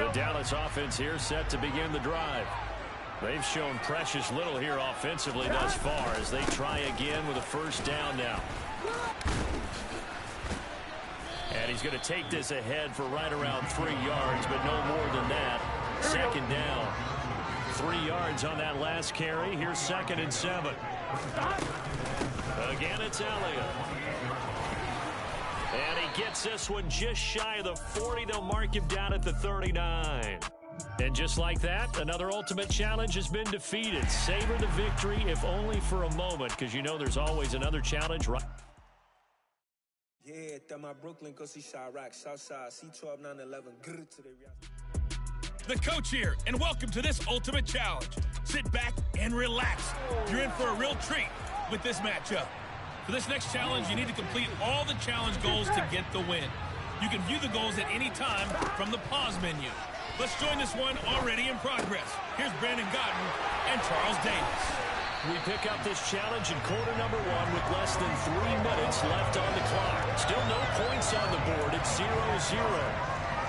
The Dallas offense here set to begin the drive. They've shown precious little here offensively thus far as they try again with a first down now. And he's going to take this ahead for right around 3 yards, but no more than that. Second down. 3 yards on that last carry. Here's 2nd and 7. Again, it's Elliott. And he gets this one just shy of the 40. They'll mark him down at the 39. And just like that, another ultimate challenge has been defeated. Savor the victory, if only for a moment, because you know there's always another challenge. Yeah, that's my Brooklyn, go see Chirac, Southside, C12, 911, The coach here, and welcome to this ultimate challenge. Sit back and relax. You're in for a real treat with this matchup. For this next challenge, you need to complete all the challenge goals to get the win. You can view the goals at any time from the pause menu. Let's join this one already in progress. Here's Brandon Godden and Charles Davis. We pick up this challenge in quarter number 1 with less than 3 minutes left on the clock. Still no points on the board. It's 0-0.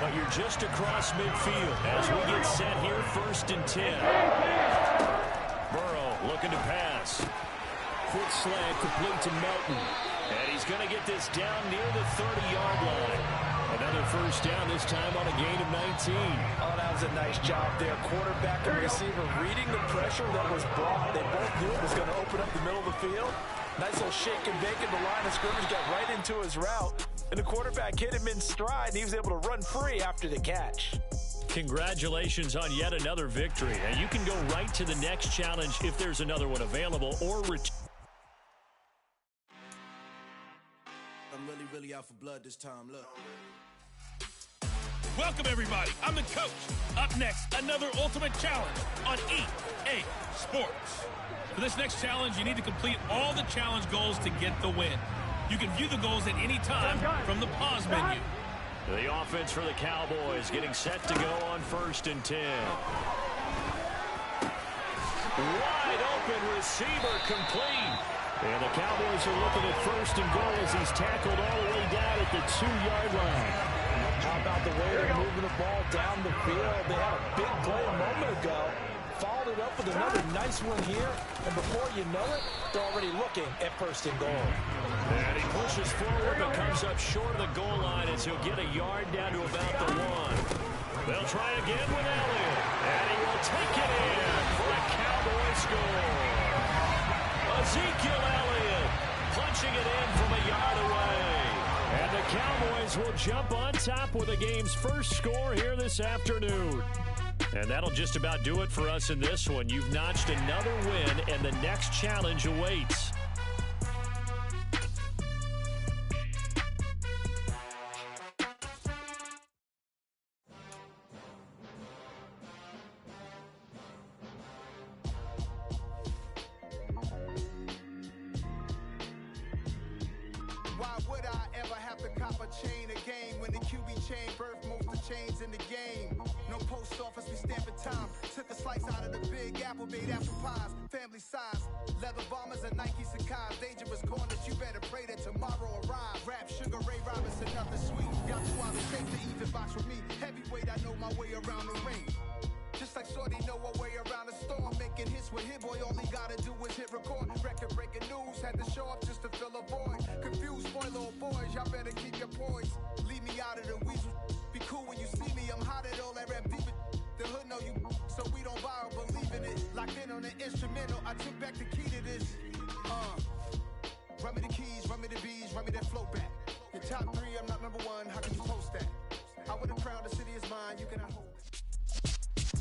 But you're just across midfield as we get set here, 1st and 10. Burrow looking to pass. Quick slant complete to Melton. And he's going to get this down near the 30-yard line. Another first down, this time on a gain of 19. Oh, that was a nice job there. Quarterback and receiver reading the pressure that was brought. They both knew it was going to open up the middle of the field. Nice little shake and bake at the line of scrimmage, got right into his route. And the quarterback hit him in stride, and he was able to run free after the catch. Congratulations on yet another victory. And you can go right to the next challenge if there's another one available or I'm really out for blood this time. Look. Welcome, everybody. I'm the coach. Up next, another ultimate challenge on EA Sports. For this next challenge, you need to complete all the challenge goals to get the win. You can view the goals at any time from the pause menu. The offense for the Cowboys getting set to go on 1st and 10. Wide open receiver complete. And the Cowboys are looking at 1st and goal as he's tackled all the way down at the 2-yard line. How about the way they're moving the ball down the field? They had a big play a moment ago. Followed it up with another nice one here. And before you know it, they're already looking at 1st and goal. And he pushes forward but comes up short of the goal line as he'll get a yard down to about the 1. They'll try again with Elliott. And he will take it in for a Cowboy score. Ezekiel Elliott punching it in from a yard away. And the Cowboys will jump on top with the game's first score here this afternoon. And that'll just about do it for us in this one. You've notched another win, and the next challenge awaits. Why would I ever have to cop a chain again when the QB chain birthed most of the chains in the game? No post office, we stamping time. Took a slice out of the big apple, made apple pies, family size. Leather bombers and Nike Sacai's. Dangerous corners, you better pray that tomorrow arrives. Rap, Sugar Ray Robinson, nothing sweet. Y'all too out of shape to even box with me. Heavyweight, I know my way around the ring. Just like Shorty know her way around the storm. Making hits with Hit Boy, all he gotta do is hit record. Record breaking news, had to show up just to fill a void. Confused, spoiled little boys, y'all better keep your poise. Leave me out of the weasel. Be cool when you see me, I'm hot at all that rap deep. The hood know you, so we don't borrow, believe in it. Locked in on the instrumental, I took back the key to this. Run me the keys, run me the bees, run me that flow back. Your top 3, I'm not number 1, how can you post that? I would have crowned the city is mine, you cannot hold it.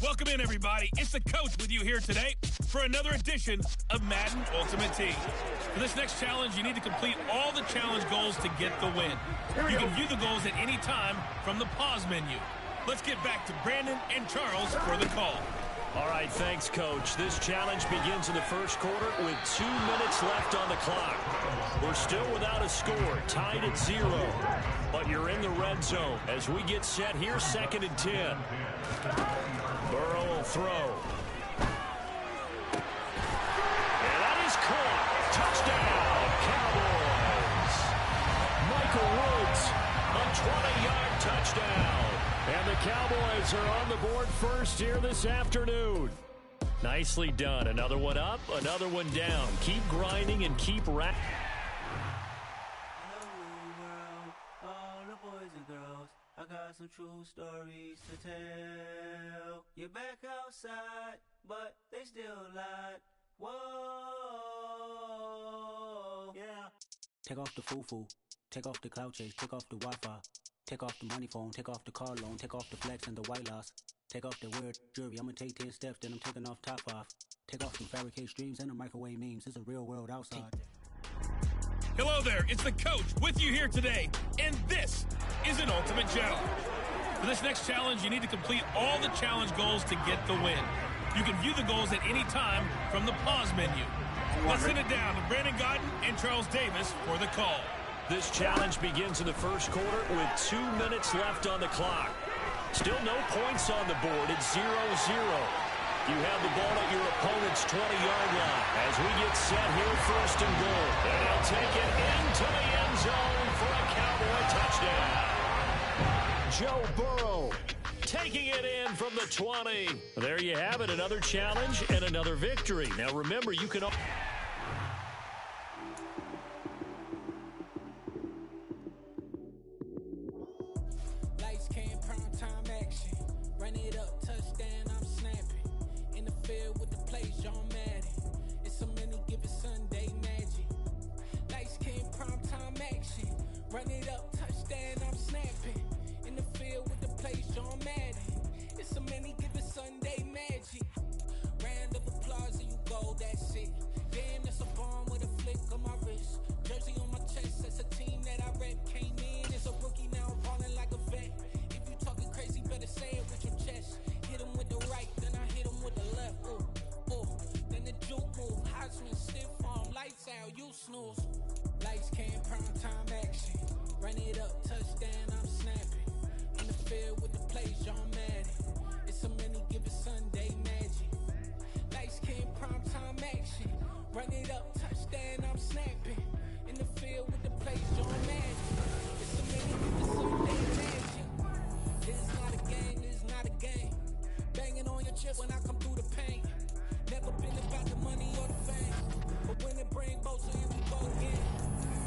Welcome in, everybody. It's the coach with you here today for another edition of Madden Ultimate Team. For this next challenge, you need to complete all the challenge goals to get the win. You can view the goals at any time from the pause menu. Let's get back to Brandon and Charles for the call. All right, thanks, Coach. This challenge begins in the first quarter with 2 minutes left on the clock. We're still without a score, tied at 0. But you're in the red zone as we get set here, 2nd and 10. Burrow will throw. And that is caught. Touchdown, Cowboys. Michael Woods, a 20-yard touchdown. And the Cowboys are on the board first here this afternoon. Nicely done. Another one up, another one down. Keep grinding and keep racking. All the boys and girls, I got some true stories to tell. You're back outside, but they still lied. Whoa, yeah. Take off the foo-foo, take off the cloud chase, take off the Wi-Fi, take off the money phone, take off the car loan, take off the flex and the white loss, take off the weird jewelry. I'ma take 10 steps, then I'm taking off top 5. Take off some fabricated streams and the microwave memes. It's a real world outside. Hello there, it's the coach with you here today, and this is an Ultimate Challenge. For this next challenge, you need to complete all the challenge goals to get the win. You can view the goals at any time from the pause menu. Let's send it down to Brandon Gaudin and Charles Davis for the call. This challenge begins in the first quarter with 2 minutes left on the clock. Still no points on the board. It's 0-0. You have the ball at your opponent's 20-yard line as we get set here first and goal. And he'll take it into the end zone for a Cowboy touchdown. Joe Burrow taking it in from the 20. There you have it, another challenge and another victory. Now remember, you can... Lights, cam, prime time action. Run it up, touchdown, I'm snapping. In the field with the plays, John Madden. It's a many given Sunday magic. Lights, cam, prime time action. Run it up, touchdown, I'm snapping. In the field with the plays, John Madden. It's a many given Sunday magic. Round of applause and you go, that's it. Damn, that's a bomb with a flick on my wrist. Jersey on my chest, that's a team that I rep. Came in as a rookie, now I'm balling like a vet. If you talking crazy, better say it with your chest. Hit him with the right, then I hit him with the left. Ooh, ooh. Then the juke move, Heisman, stiff arm, lights out, you snooze. Lights, cam, prime time action. Run it up, touchdown, I'm snapping. In the field with the plays, John Madden. It's a many given Sunday magic. Lights, cam, prime time action. Run it up, touchdown, I'm snapping. In the field with the plays, John Madden. It's a many given Sunday magic. This is not a game, this is not a game. Banging on your chip when I come through the paint. Never been about the money or the fame. But when it bring both, so here we go again.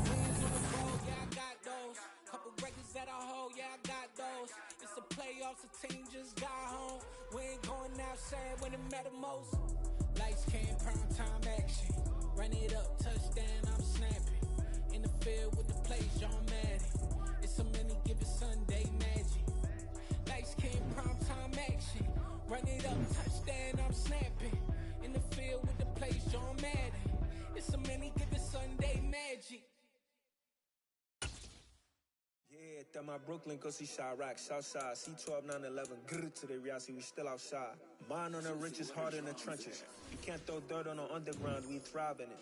Wins on the road, yeah, I got those. Couple records that I hold, yeah, I got those. It's the playoffs, the team just got home. We ain't going outside when it matter most. Lights, cam, prime time action. Run it up, touchdown, I'm snapping. In the field with the plays, John Madden. It's a many given Sunday magic. Lights, cam, prime time action. Run it up, touchdown, I'm snapping. In the field with the plays, John Madden. It's a many given Sunday magic. Yeah, that my Brooklyn, go see Chirac, Southside, C12, 911, grrr to the reality, we still outside. Mine on the richest, heart in the trenches. You can't throw dirt on the underground, we thrive in it.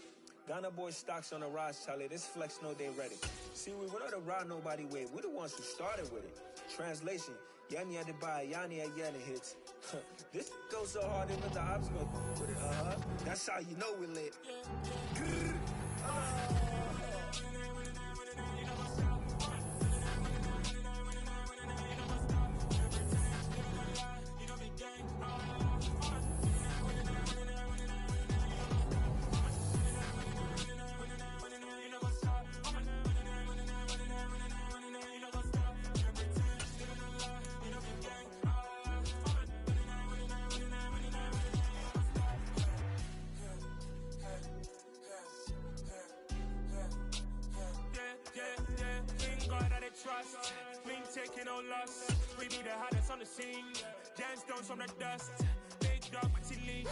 Ghana boys stocks on the rise, Charlie, this flex know they ready. See, we were not the ride nobody with, we're the ones who started with it. Translation, Yanni had to buy, Yanni had Yanni hits. This goes so hard, even the ops go with it, That's how you know we lit. Grrr. Trust, we ain't taking no loss. We be the hottest on the scene. Gemstones from the dust. Big dog, but she leash.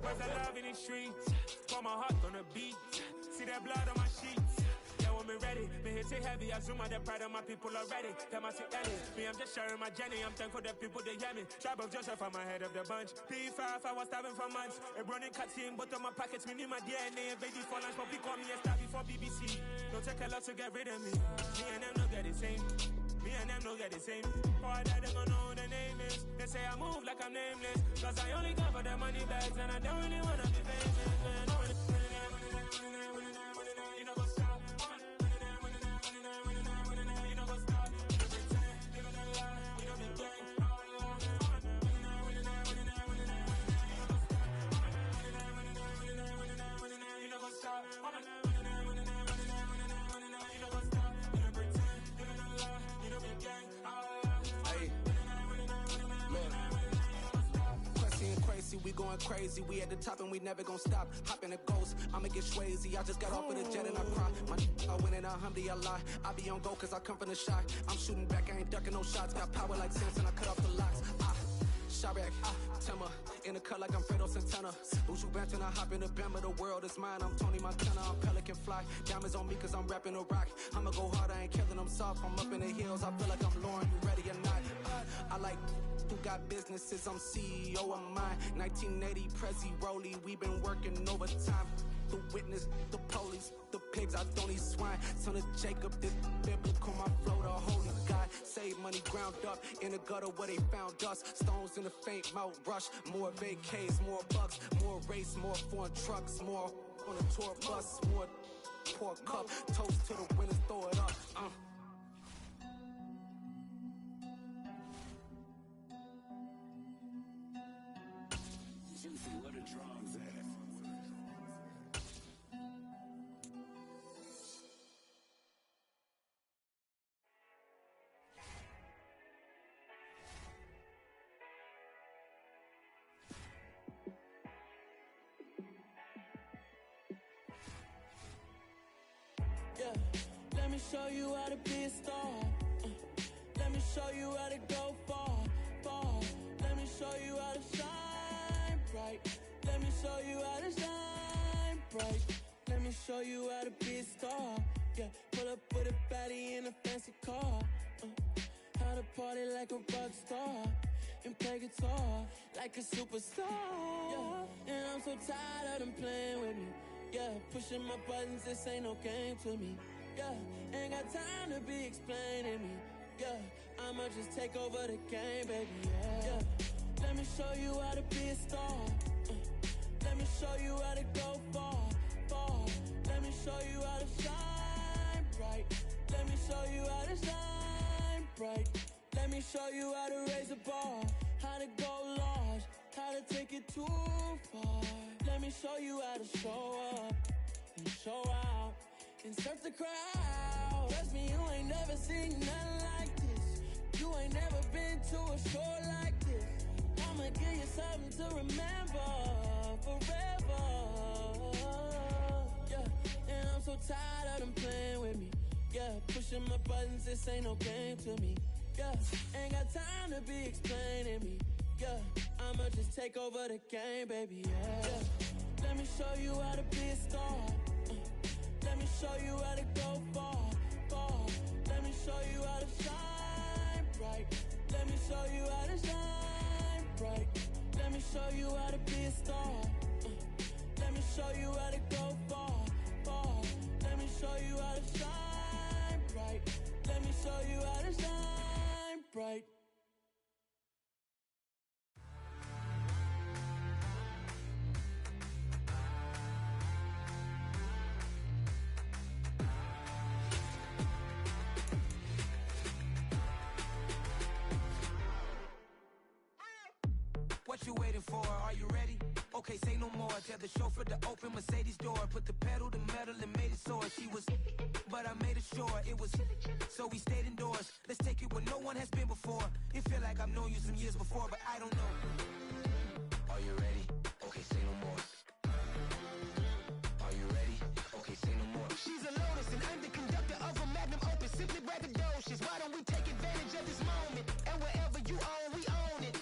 Where's the love in the streets? Pour my heart on the beat. See that blood on my sheets. Yeah, when me ready, me hit it heavy. I zoom out the pride of my people already. Tell my sick Ellie, me I'm just sharing my journey. I'm thankful the people they hear me. Tribe of Joseph, I'm ahead of the bunch. P5, I was starving for months. A running cut in, but on my pockets, me need my DNA. Baby for lunch, but call me a star before BBC. Don't take a lot to get rid of me. Me and them no get the same. Me and them no get the same. For that they gon' know who the name is. They say I move like I'm nameless. Cause I only come for the money bags and I don't really wanna be famous, man. You know what's up? You know what's up? We going crazy, we at the top and we never gonna stop. Hop in a ghost, I'ma get swayzy. I just got off of the jet and I cry. My I went in a Humvee, I lie. I be on go cause I come from the shot. I'm shooting back, I ain't ducking no shots. Got power like Samson, I cut off the locks. Chirac, Timmer, in the cut like I'm Fredo Santana. Buju Banton, I hop in the Bama, the world is mine. I'm Tony Montana, I'm Pelican Fly. Diamonds on me cause I'm rapping a rock. I'ma go hard, I ain't killing them soft. I'm up in the hills, I feel like I'm Lauren, you ready or not? I like who got businesses, I'm CEO of mine. 1980, Prezi Rolly, we been working overtime. The witness, the police, the pigs, I don't eat swine. Son of Jacob, this biblical, my flow, the holy God. Save money ground up in the gutter where they found us. Stones in the faint mouth rush. More vacays, more bucks, more race, more foreign trucks, more on a tour bus, more pork cup. Toast to the winners, throw it up. Where the drums at? Let me show you how to be a star. Let me show you how to go far, far. Let me show you how to shine bright. Let me show you how to shine bright. Let me show you how to be a star. Yeah, pull up with a baddie in a fancy car. How to party like a rock star and play guitar like a superstar. Yeah, and I'm so tired of them playing with me. Yeah, pushing my buttons, this ain't no game to me. Yeah, ain't got time to be explaining me. Yeah, I'ma just take over the game, baby. Yeah, let me show you how to be a star. Let me show you how to go far, far. Let me show you how to shine bright. Let me show you how to shine bright. Let me show you how to raise a bar, how to go large, how to take it too far. Let me show you how to show up and show out and surf the crowd. Trust me, you ain't never seen nothing like this. You ain't never been to a show like this. I'ma give you something to remember forever. Yeah, and I'm so tired of them playing with me. Yeah, pushing my buttons, this ain't no game to me. Yeah, ain't got time to be explaining me. Yeah, I'ma just take over the game, baby. Yeah, let me show you how to be a star. Let me show you how to go far, far. Let me show you how to shine bright. Let me show you how to shine bright. Let me show you how to be a star. Let me show you how to go far, far. Let me show you how to shine bright. Let me show you how to shine bright. What you waiting for? Are you ready? Okay, say no more. Tell the chauffeur to open Mercedes door. Put the pedal to metal and made it soar. She was, but I made it sure it was. So we stayed indoors. Let's take it where no one has been before. It feel like I've known you some years before, but I don't know. Are you ready? Okay, say no more. Are you ready? Okay, say no more. She's a Lotus and I'm the conductor of a magnum opus. Simply braggadocious. Why don't we take advantage of this moment? And wherever you own, we own it.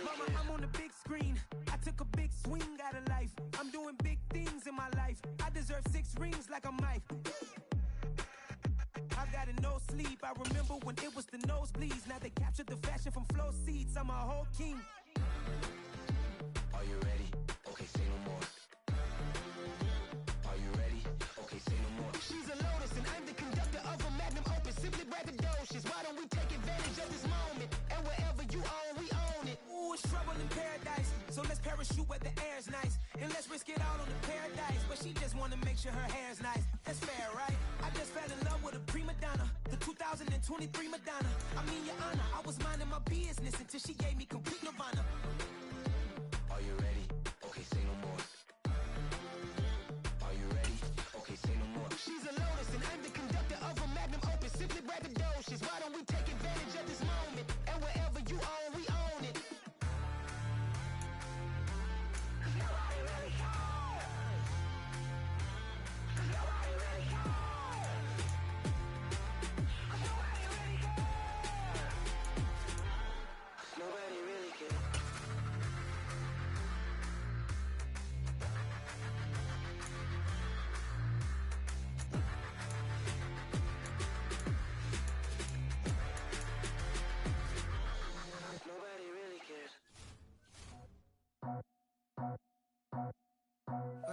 Mama, I'm on the big screen. I took a big swing out of life. I'm doing big things in my life. I deserve 6 rings like a Mike. I've got a no sleep. I remember when it was the nosebleeds. Now they captured the fashion from flow seats. I'm a whole king. Are you ready? Okay, say no more. Are you ready? Okay, say no more. She's a Lotus and I'm the conductor of a magnum opus. Simply braggadocious. Why don't we take advantage of this moment? And wherever you own, we own it. Ooh, it's trouble in paradise. So let's parachute where the air's nice. And let's risk it all on the paradise. But she just wanna make sure her hair's nice. That's fair, right? I just fell in love with a prima donna. The 2023 Madonna. I mean, your honor, I was minding my business until she gave me complete nirvana. Are you ready? Okay,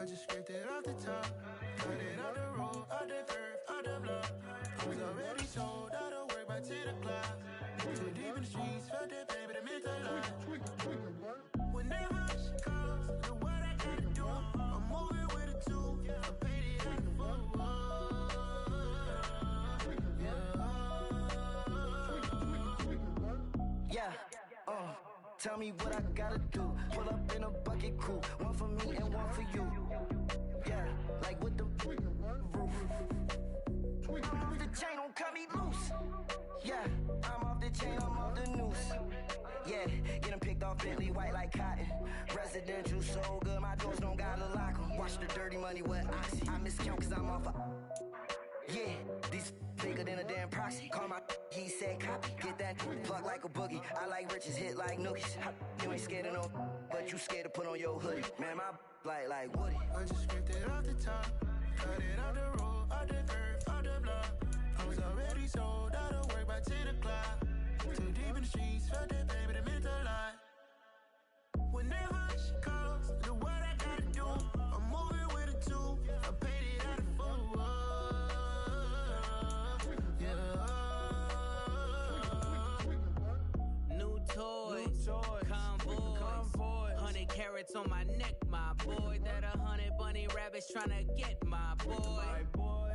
I just scraped it off the top, cut it off the road, off the curve, off the block. I was already sold, out of work by 10 o'clock. Too deep in the streets, felt that pain, but it meant a lot. Whenever she calls, know what I gotta do. I'm moving with a two, I paid it out the full. Yeah, tell me what I gotta do. Pull up in a bucket crew, one for me and one for you. Yeah, like with the roof. I'm off the chain, don't cut me loose. Yeah, I'm off the chain, I'm off the noose. Yeah, getting picked off Bentley white like cotton. Residential so good, my doors don't gotta lock 'em. Watch the dirty money with oxy. I miscount cause I'm off a... Yeah, these bigger than a damn proxy. Call my he said copy. Get that plug like a boogie. I like riches, hit like nookies. You ain't scared of no, but you scared to put on your hoodie. Man, my like Woody. I just scraped it off the top, cut it off the road, off the curve, off the block. I was already sold, out of work by 10 o'clock. Too deep in the streets, felt that pain, but it meant a lot. Whenever she calls, know what I gotta do. I'm moving with a two, I paid it out of full. New toys, convoy, 100 carats on my neck, my boy. That 100 bunny rabbits tryna get my boy.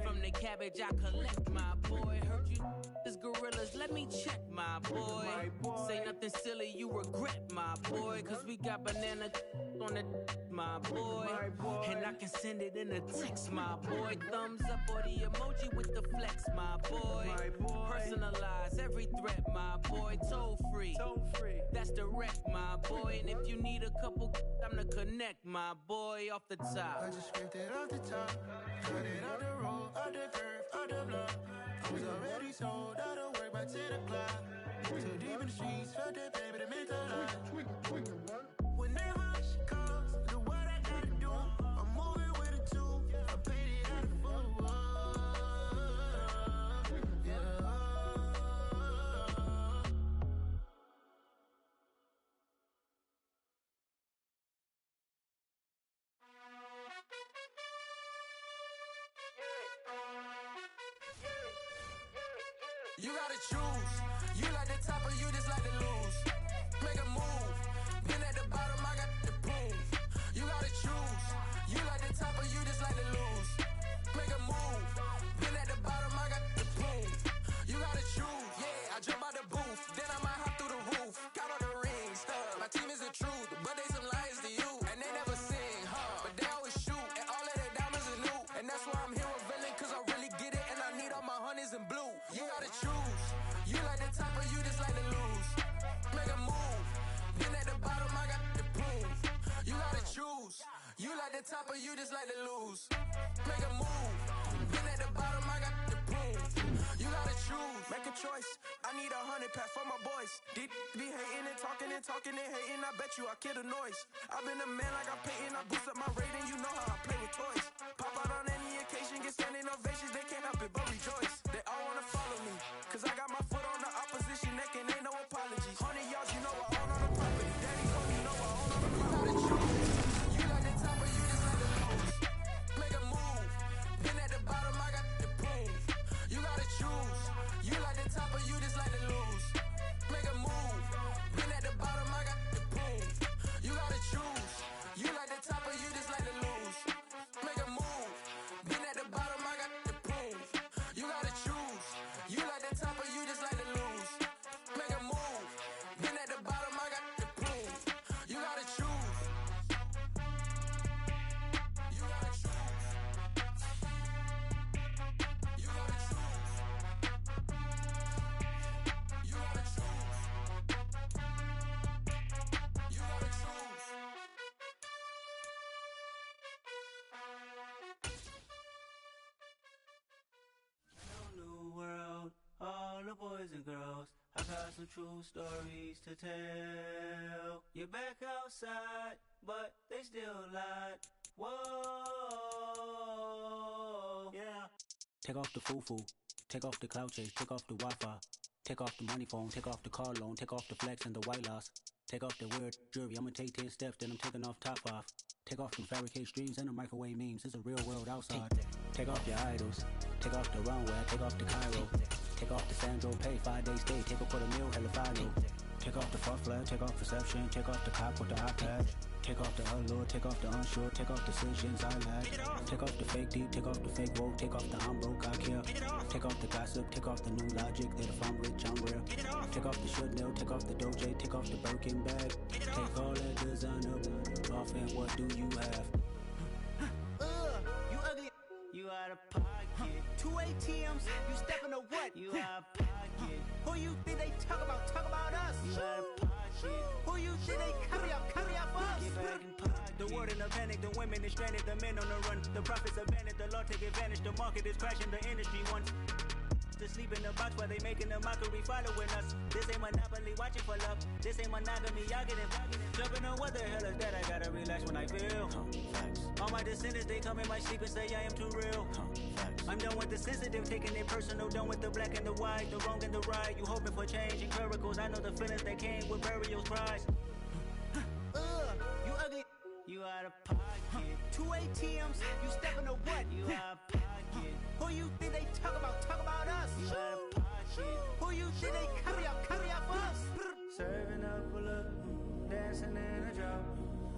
From the cabbage I collect, my boy. Heard you is gorillas, let me check, my boy. Say nothing silly, you regret, my boy. Cause we got banana on the my boy. And I can send it in a text, my boy. Thumbs up or the emoji with the flex, my boy. Personalize every threat, my boy. Toll free, that's direct, my boy. And if you need a couple, I'm the connect, my boy. Off the top, I just scraped it off the top, cut it off the road, off the curve, off the block. I was already sold, out of work by 10 o'clock. Too deep in the streets, felt that pain, but it meant a lot. Whenever she calls, know what I gotta do. I'm moving with a two, I paid it out of full. You gotta choose. You like the top or you just like to lose. Make a move. Been at the bottom, I got the proof. You gotta choose. You like the top or you just like to lose. Make a move. Been at the bottom, I got the proof. You gotta choose. Yeah, I jump out the booth. Then I might hop through the roof. Count on the rings. My team is the truth, but they some liars to you. And they never sing, but they always shoot. And all of their diamonds are new. And that's why I'm here with villain, cause I really get it. And I need all my honeys in blue. You gotta choose. You like the top or you just like to lose. Make a move. Been at the bottom, I got the proof. You gotta choose. You like the top or you just like to lose. Make a move. Been at the bottom, I got the proof. You gotta choose. Make a choice. I need 100 pack for my boys. Deep be hating and talking and hating. I bet you I kill the noise. I've been a man like I'm Peyton. I boost up my rating. You know how I play with toys. Pop out on any occasion, get standing ovations. They can't help it but rejoice. They all wanna follow me, cause I got my foot on the opposition neck and ain't no apologies. 100 yards, you know I own on the property. Daddy told you know I own on the property. You gotta choose. You like the top or you just like to lose. Make a move. Been at the bottom, I got the proof. You gotta choose. You like the top or you just like to lose. Make a move. Been at the bottom, I got the proof. You gotta choose. You like the top or you just like to lose. Make a move. Been at the bottom, I got the proof. You gotta choose. You like the top or you just like to lose. Make a move. Been at the bottom, I got the proof. You gotta choose. You gotta choose. You gotta choose. You gotta choose. You gotta choose. New world, all the boys and girls. I got some true stories to tell. You're back outside, but they still lied. Whoa, yeah. Take off the foo-foo, take off the cloud chase, take off the Wi-Fi, take off the money phone, take off the car loan, take off the flex and the white loss. Take off the weird jewelry, I'ma take 10 steps, then I'm taking off top off. Take off them fabricated streams and the microwave memes. It's a real world outside. Take off your idols. Take off the runway. Take off the Cairo. Take off the Sandro Pay. 5 days stay. Take a quarter meal. Hella follow. Take off the fuck flag. Take off perception. Take off the cop with the iPad. Take off the allure. Take off the unsure. Take off decisions I lack. Take off the fake deep. Take off the fake woke. Take off the I'm broke. I care. Take off the gossip. Take off the new logic that if I'm rich I'm real. Take off the should know. Take off the Doja. Take off the Birkin bag. Take all that designer off and what do you have? You ugly. You out of pocket. 2 ATMs. You stepping to what? You out of pocket. Who you think they talk about? Talk about us. You out of pocket. Who you think they carry up for us? Get back in pocket. The world in a panic. The women is stranded. The men on the run. The profits abandoned. The law take advantage. The market is crashing. The industry wants to sleep in the box while they making a mockery following us. This ain't Monopoly watching for love. This ain't monogamy. Y'all getting jumping on what the hell is that? I gotta relax when I feel. All my descendants, they come in my sleep and say I am too real. I'm done with the sensitive, taking it personal. Done with the black and the white, the wrong and the right. You hoping for change and miracles. I know the feelings that came with burial cries. You ugly. You out of pocket. 2 ATMs. You stepping to what? You out of pocket. Who you think they talk about? Talk about us. You out of pocket. Who you think they carry up for us? Serving up a look, dancing in a drop.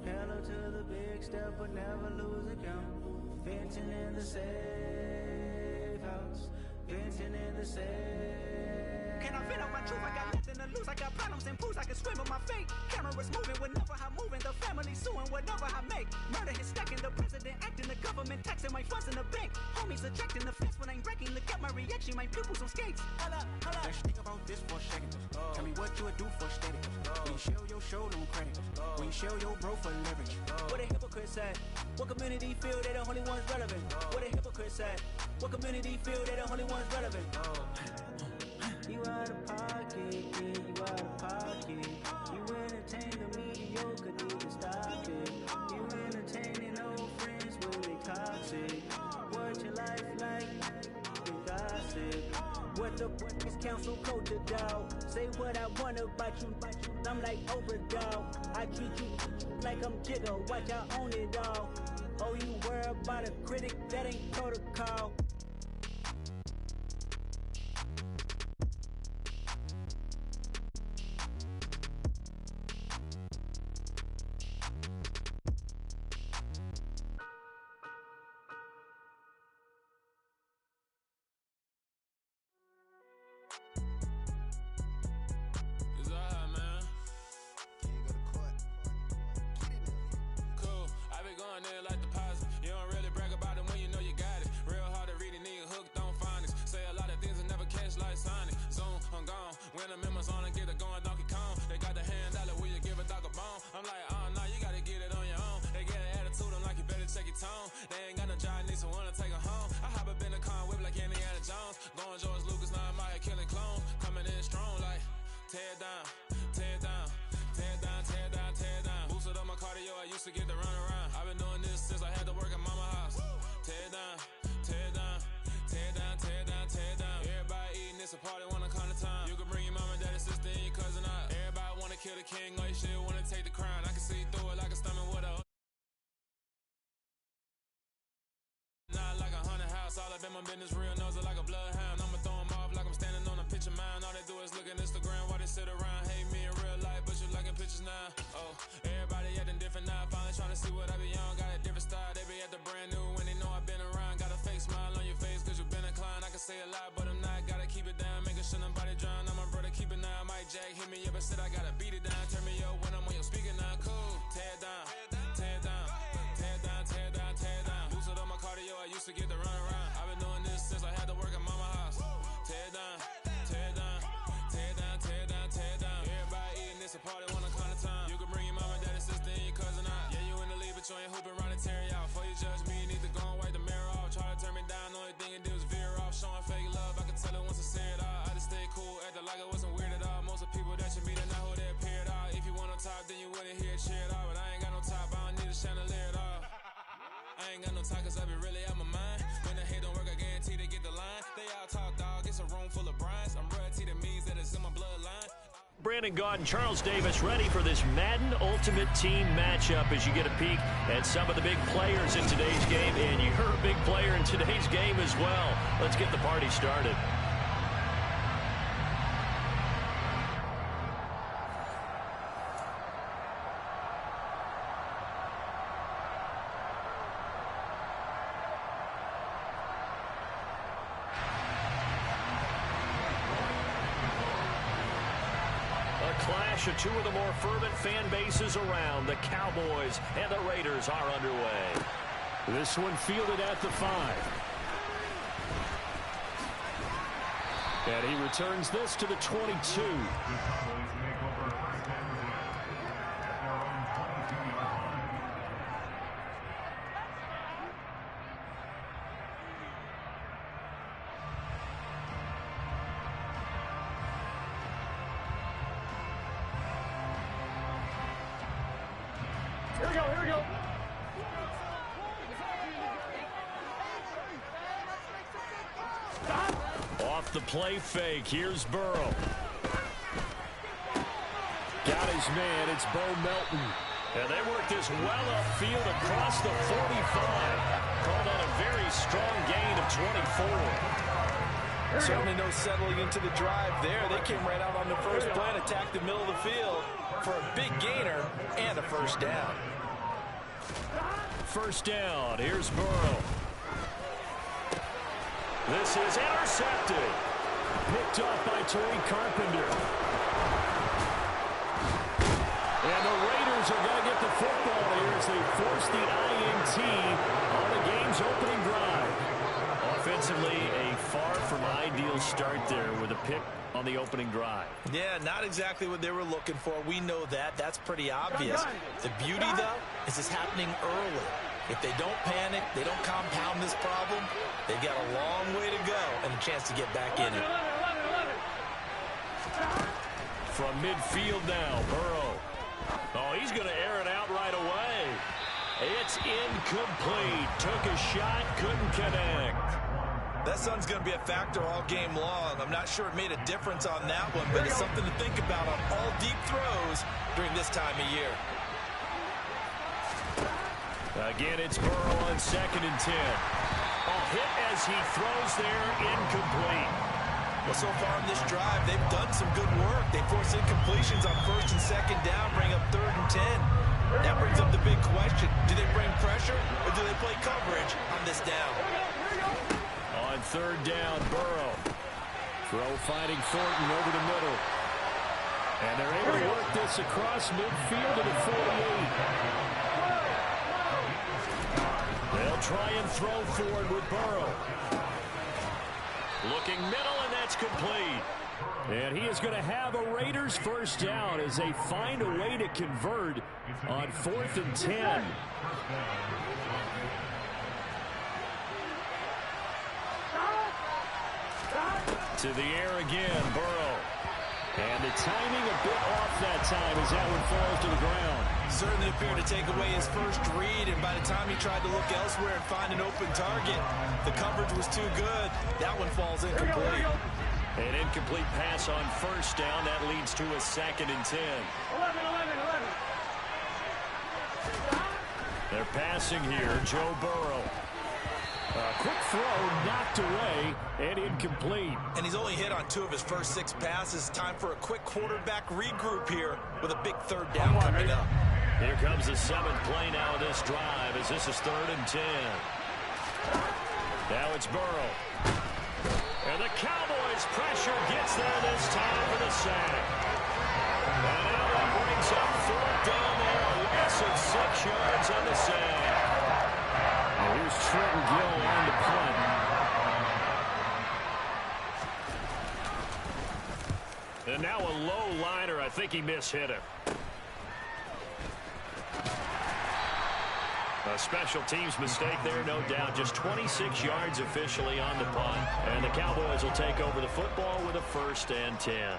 Hello to the big step, but never lose a count. Venting in the safe house. Venting in the safe. Can I vent out my truth? I got nothing to lose. I got problems and pools. I can swim with my fate. Cameras moving whenever I'm moving. The family suing whatever I make. Murder is stacking. The president acting. The government taxing my funds in the bank. Homies attracting the fence when I'm wrecking. Look at my reaction. My pupils on skates. Holla. Let's think about this for a second. Tell me what you would do for static. When you show your show no credit. When you show your bro for leverage. What a hypocrite said. What community feel they the only ones relevant? What a hypocrite said. What community feel they the only ones relevant? You out of pocket, yeah, you out of pocket. You entertain the mediocre, need to stop it. You entertaining old friends, well they toxic. What your life like, you gossip. What the fuck is council culture, dog? Say what I want about you, I'm like overdog. I treat you like I'm Jigga, watch I own it all. Oh, you worry about a critic, that ain't protocol. Business real knows it like a bloodhound. I'ma throw them off like I'm standing on a picture mound. All they do is look at Instagram while they sit around. Hate me in real life, but you liking pictures now. Oh, everybody acting different now. Finally trying to see what I be on. Got a different style. They be at the brand new when they know I've been around. Got a fake smile on your face cause you been inclined. I can say a lot, but I'm not. Gotta keep it down, making sure nobody drown. I'm my brother, keep it now. Mike Jack hit me up and said I gotta beat it down. Turn me up when I'm on your speaker now. Cool, tear down, tear down, tear down, tear down, tear down. Boosted up my cardio, I used to get the run around. I've been doing this since I had to work at mama house. Tear down, tear down, tear down, tear down, tear down. Everybody eating this a party one kind of time. You can bring your mama, daddy, sister, and your cousin out. Yeah, you in the lead, but you ain't hooping around and tearing out. Before you judge me, you need to go and wipe the mirror off. Try to turn me down, only thing it did was veer off. Showing fake love, I can tell it once I see it all. I just stay cool, acting like I wasn't weird at all. Most of the people that you meet are not who they appear at all. If you want on top, then you wouldn't hear it cheer at all. But I ain't got no top, I don't need a chandelier at all. I ain't got no time cause I be really out my mind. When the hate don't work, I guarantee they get the line. They all talk, dog, it's a room full of brines. I'm royalty, that means that it's in my bloodline. Brandon Gaudin, Charles Davis ready for this Madden Ultimate Team matchup as you get a peek at some of the big players in today's game. And you're a big player in today's game as well. Let's get the party started. Clash of two of the more fervent fan bases around. The Cowboys and the Raiders are underway. This one fielded at the 5. And he returns this to the 22. Here we go. Off the play fake. Here's Burrow. Got his man. It's Bo Melton. And they work this well upfield across the 45. Call that a very strong gain of 24. Certainly no settling into the drive there. They came right out on the first play and attacked the middle of the field for a big gainer and a first down. First down. Here's Burrow. This is intercepted. Picked off by Tariq Carpenter. And the Raiders are going to get the football here as they force the INT on the game's opening drive. Offensively, a far from ideal start there with a pick on the opening drive. Yeah, not exactly what they were looking for. We know that. That's pretty obvious. The beauty, though, is it's happening early. If they don't panic, they don't compound this problem, they've got a long way to go and a chance to get back in it. From midfield now, Burrow. Oh, he's going to air it out right away. It's incomplete. Took a shot, couldn't connect. That sun's going to be a factor all game long. I'm not sure it made a difference on that one, but it's something to think about on all deep throws during this time of year. Again, it's Burrow on 2nd and 10. A hit as he throws there, incomplete. Well, so far in this drive, they've done some good work. They force incompletions on 1st and 2nd down, bring up 3rd and 10. That brings up the big question. Do they bring pressure or do they play coverage on this down? On 3rd down, Burrow. Throw finding Thornton over the middle. And they're able to work this across midfield to the 48. They'll try and throw forward with Burrow. Looking middle, and that's complete. And he is going to have a Raiders first down as they find a way to convert on 4th and 10. To the air again, Burrow. And the timing a bit off that time as that one falls to the ground. Certainly appeared to take away his first read, and by the time he tried to look elsewhere and find an open target, the coverage was too good. That one falls incomplete. An incomplete pass on 1st down. That leads to a 2nd and 10. 11. They're passing here. Joe Burrow. A quick throw knocked away and incomplete. And he's only hit on 2 of his first 6 passes. Time for a quick quarterback regroup here with a big 3rd down coming up. Here comes the 7th play now of this drive as this is 3rd and 10. Now it's Burrow. And the Cowboys pressure gets there this time for the sack. And now that brings up 4th down there, a loss of 6 yards on the sack. Here's Trenton Gill on the punt. And now a low liner. I think he mishit him. A special teams mistake there, no doubt. Just 26 yards officially on the punt. And the Cowboys will take over the football with a 1st and 10.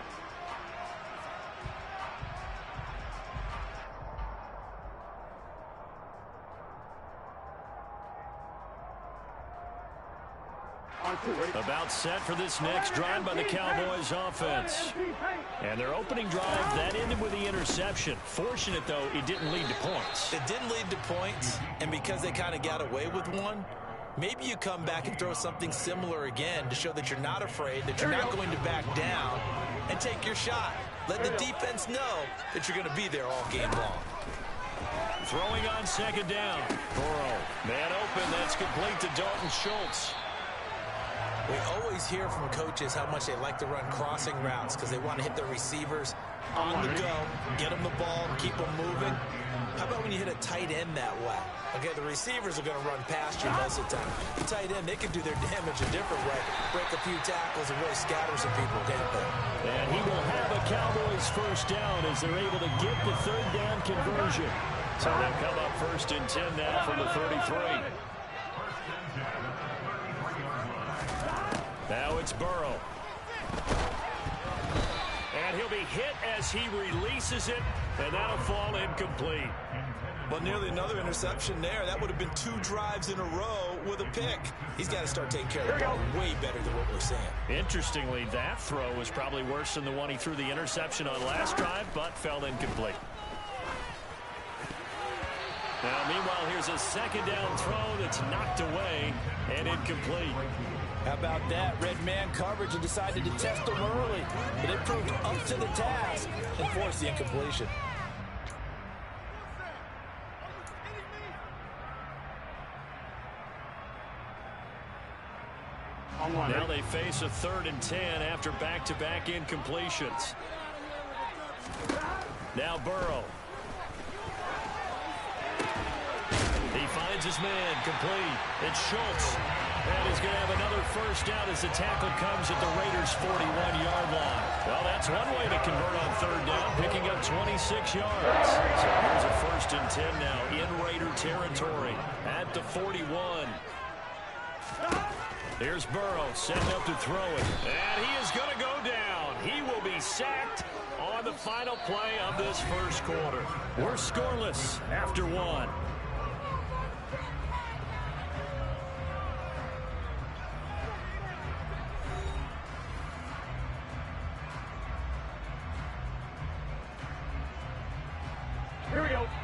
On 2. About set for this next drive by the Cowboys offense. And their opening drive, that ended with the interception. Fortunate, though, it didn't lead to points. It didn't lead to points, and because they kind of got away with one, maybe you come back and throw something similar again to show that you're not afraid, that you're not going to back down, and take your shot. Let the defense know that you're going to be there all game long. Throwing on second down. Burrow, man open, that's complete to Dalton Schultz. We always hear from coaches how much they like to run crossing routes because they want to hit their receivers on the go, get them the ball, and keep them moving. How about when you hit a tight end that way? Okay, the receivers are going to run past you most of the time. The tight end, they can do their damage a different way, break a few tackles and really scatter some people, can't they? And he will have a Cowboys first down as they're able to get the third down conversion. So they'll come up first and 10 now from the 33. Now it's Burrow. And he'll be hit as he releases it, and that'll fall incomplete. Well, nearly another interception there. That would have been 2 drives in a row with a pick. He's got to start taking care of the ball way better than what we're seeing. Interestingly, that throw was probably worse than the one he threw the interception on last drive, but fell incomplete. Now, meanwhile, here's a second down throw that's knocked away and incomplete. How about that? Red man coverage and decided to test them early. But they proved up to the task and forced the incompletion. Now they face a 3rd and 10 after back-to-back incompletions. Now Burrow. He finds his man, complete. It's Schultz. And he's going to have another first down as the tackle comes at the Raiders' 41-yard line. Well, that's one way to convert on 3rd down, picking up 26 yards. So here's a 1st and 10 now in Raider territory at the 41. Here's Burrow setting up to throw it. And he is going to go down. He will be sacked on the final play of this first quarter. We're scoreless after 1.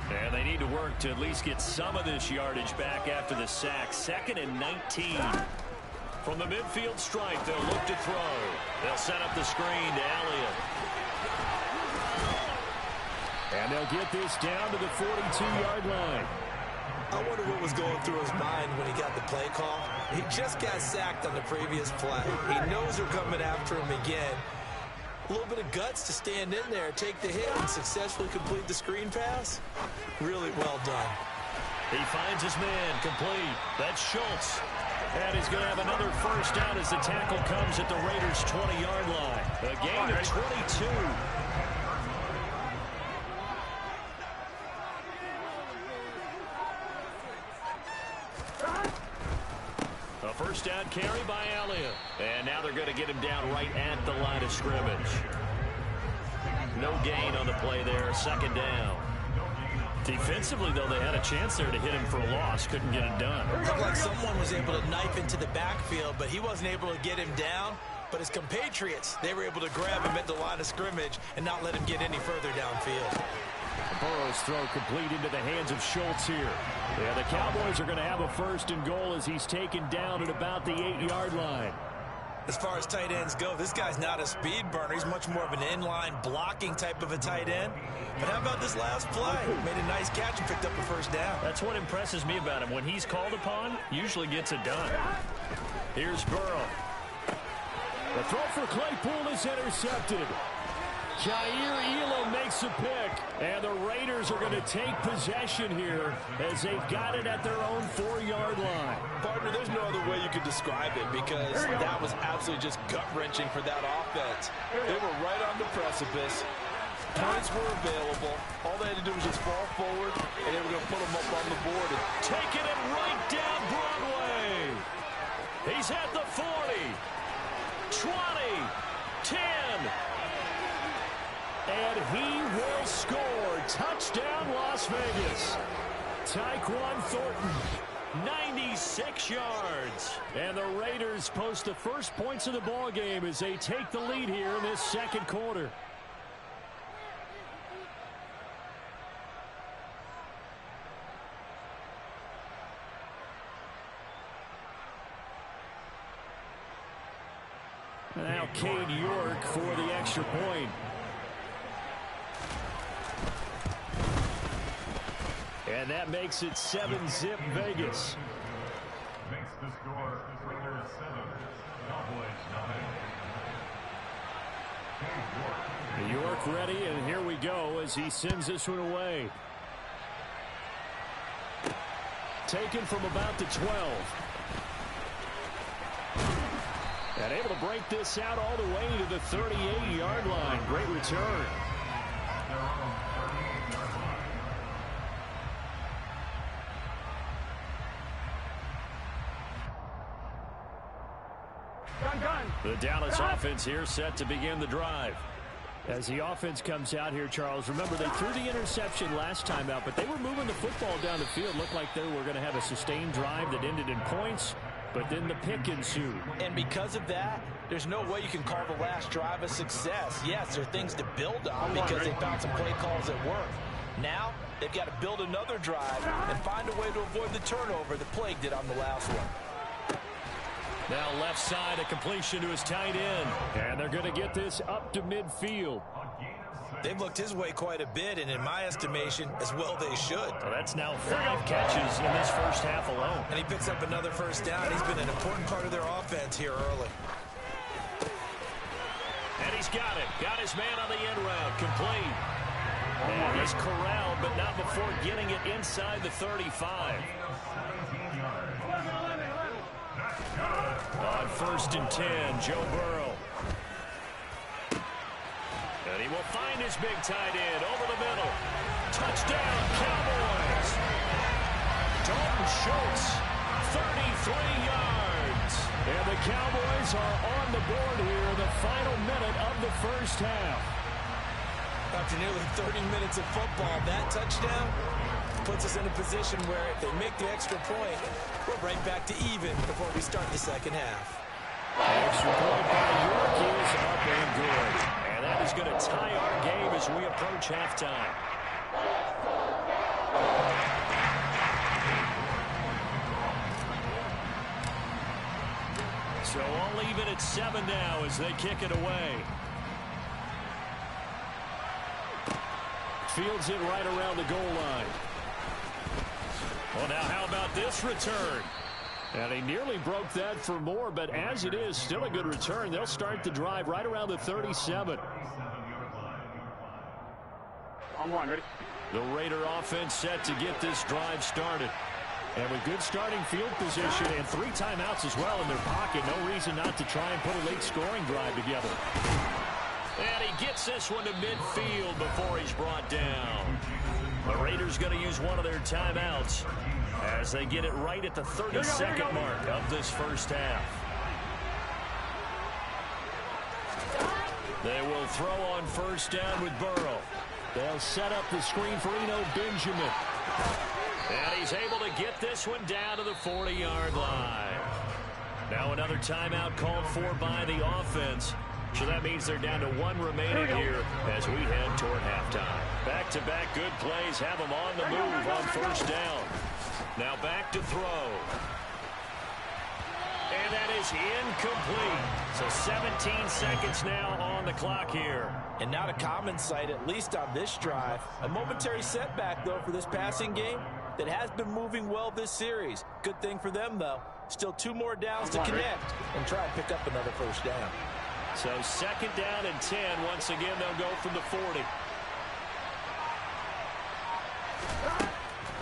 And they need to work to at least get some of this yardage back after the sack. 2nd and 19. From the midfield stripe, they'll look to throw. They'll set up the screen to Elliott. And they'll get this down to the 42-yard line. I wonder what was going through his mind when he got the play call. He just got sacked on the previous play. He knows they're coming after him again. A little bit of guts to stand in there, take the hit, and successfully complete the screen pass. Really well done. He finds his man, complete. That's Schultz. And he's going to have another first down as the tackle comes at the Raiders' 20-yard line. A gain of 22. A first down carry by Elliott. And now they're going to get him down right at the line of scrimmage. No gain on the play there. 2nd down. Defensively, though, they had a chance there to hit him for a loss. Couldn't get it done. It looked like someone was able to knife into the backfield, but he wasn't able to get him down. But his compatriots, they were able to grab him at the line of scrimmage and not let him get any further downfield. Burrow's throw complete into the hands of Schultz here. Yeah, the Cowboys are going to have a 1st and goal as he's taken down at about the 8-yard line. As far as tight ends go, this guy's not a speed burner. He's much more of an inline blocking type of a tight end. But how about this last play? Made a nice catch and picked up a first down. That's what impresses me about him. When he's called upon, usually gets it done. Here's Burrow. The throw for Claypool is intercepted. Jair Elam makes a pick, and the Raiders are going to take possession here as they've got it at their own 4-yard line. Partner, there's no other way you could describe it because that was absolutely just gut-wrenching for that offense. They were right on the precipice. Points were available. All they had to do was just fall forward, and they were going to put them up on the board. Taking it right down Broadway. He's at the 40, 20, 10. And he will score. Touchdown, Las Vegas. Tyquan Thornton 96 yards. And the Raiders post the first points of the ball game as they take the lead here in this second quarter. Now Cade York for the extra point. And that makes it 7-zip Vegas. Makes the score Raiders 7, Cowboys 9. York ready, and here we go as he sends this one away. Taken from about the 12. And able to break this out all the way to the 38-yard line. Great return. The Dallas offense here set to begin the drive. As the offense comes out here, Charles, remember they threw the interception last time out, but they were moving the football down the field. Looked like they were going to have a sustained drive that ended in points, but then the pick ensued. And because of that, there's no way you can call the last drive a success. Yes, there are things to build on because they found some play calls that work. Now, they've got to build another drive and find a way to avoid the turnover that plagued it on the last one. Now left side, a completion to his tight end. And they're going to get this up to midfield. They've looked his way quite a bit, and in my estimation, as well they should. So that's now 5 catches in this first half alone. And he picks up another first down. He's been an important part of their offense here early. And he's got it. Got his man on the end route. Complete. And he's corralled, but not before getting it inside the 35. On 1st and 10, Joe Burrow. And he will find his big tight end over the middle. Touchdown, Cowboys. Dalton Schultz, 33 yards. And the Cowboys are on the board here in the final minute of the first half. After nearly 30 minutes of football, that touchdown puts us in a position where if they make the extra point, we're right back to even before we start the second half. Extra point by York is up and good. And that is going to tie our game as we approach halftime. So all even at 7 now as they kick it away. Fields it right around the goal line. Well, now how about this return? And he nearly broke that for more, but as it is, still a good return. They'll start the drive right around the 37. On one, ready? The Raider offense set to get this drive started. And with good starting field position and 3 timeouts as well in their pocket, no reason not to try and put a late scoring drive together. And he gets this one to midfield before he's brought down. The Raiders going to use one of their timeouts as they get it right at the 32nd mark of this first half. They will throw on 1st down with Burrow. They'll set up the screen for Eno Benjamin. And he's able to get this one down to the 40-yard line. Now another timeout called for by the offense. So that means they're down to 1 remaining here as we head toward halftime. Back-to-back good plays have them on the move on 1st down. Now back to throw. And that is incomplete. So 17 seconds now on the clock here. And not a common sight, at least on this drive. A momentary setback, though, for this passing game that has been moving well this series. Good thing for them, though. Still 2 more downs to connect and try and pick up another 1st down. So 2nd down and 10. Once again, they'll go from the 40.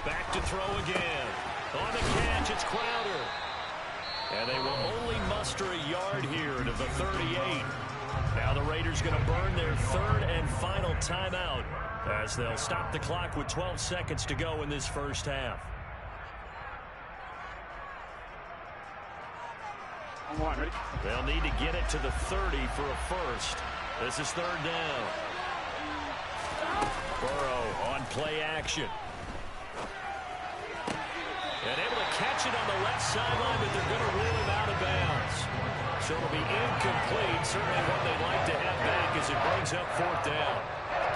Back to throw again. On the catch, it's Crowder. And they will only muster a yard here to the 38. Now the Raiders going to burn their 3rd and final timeout as they'll stop the clock with 12 seconds to go in this first half. They'll need to get it to the 30 for a first. This is 3rd down. Burrow on play action. And able to catch it on the left sideline, but they're going to rule him out of bounds. So it'll be incomplete. Certainly what they'd like to have back as it brings up 4th down.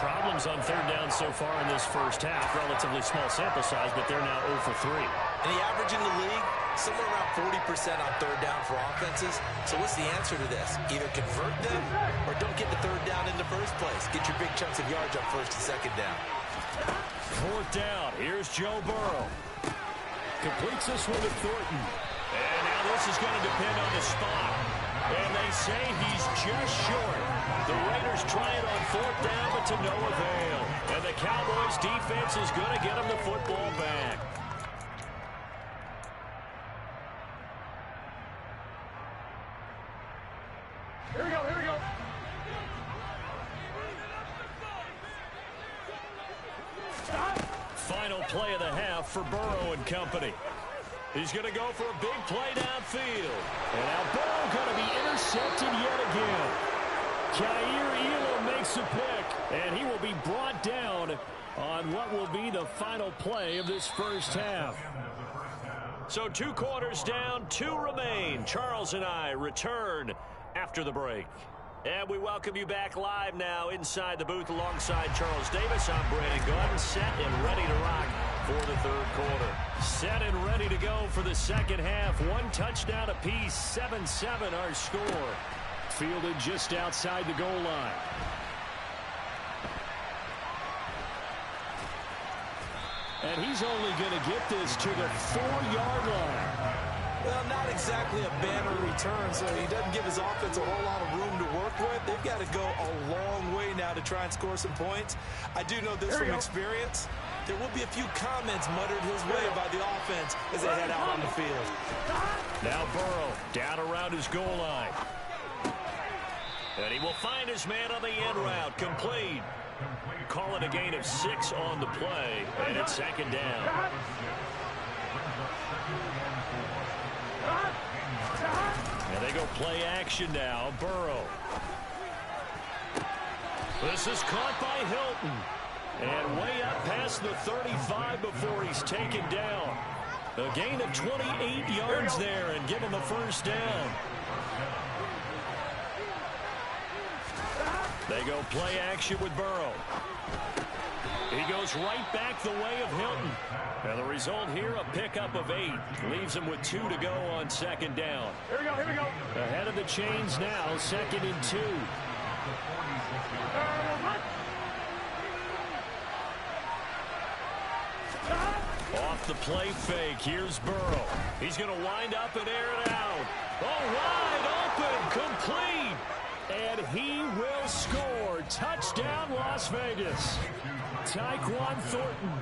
Problems on 3rd down so far in this first half. Relatively small sample size, but they're now 0 for 3. And the average in the league, somewhere around 40% on 3rd down for offenses. So what's the answer to this? Either convert them or don't get the 3rd down in the first place. Get your big chunks of yards up 1st and 2nd down. 4th down. Here's Joe Burrow. Completes this one to Thornton. And now this is going to depend on the spot. And they say he's just short. The Raiders try it on 4th down, but to no avail. And the Cowboys defense is going to get him the football back. Here we go, here we go. Final play of the half for Burrow and company. He's going to go for a big play downfield. And now Burrow going to be intercepted yet again. Kaiir Elam makes a pick, and he will be brought down on what will be the final play of this first half. So 2 quarters down, 2 remain. Charles and I return after the break. And we welcome you back live now inside the booth alongside Charles Davis. I'm Brandon Gunn, set and ready to rock for the 3rd quarter. Set and ready to go for the 2nd half. 1 touchdown apiece, 7-7 our score. Fielded just outside the goal line. And he's only going to get this to the 4-yard line. Well, not exactly a banner return, so he doesn't give his offense a whole lot of room to work with. They've got to go a long way now to try and score some points. I do know this from experience. There will be a few comments muttered his way by the offense as they head out on the field. Now Burrow down around his goal line. And he will find his man on the end route. Complete. Call it a gain of 6 on the play. And it's 2nd down. And they go play action now. Burrow. This is caught by Hilton. And way up past the 35 before he's taken down. A gain of 28 yards there and give him the 1st down. They go play action with Burrow. He goes right back the way of Hilton. And the result here, a pickup of 8. Leaves him with 2 to go on 2nd down. Here we go, here we go. Ahead of the chains now, 2nd and 2. Off the play fake, here's Burrow. He's going to wind up and air it out. Oh, wide open, complete. And he will score. Touchdown, Las Vegas. Tyquan Thornton,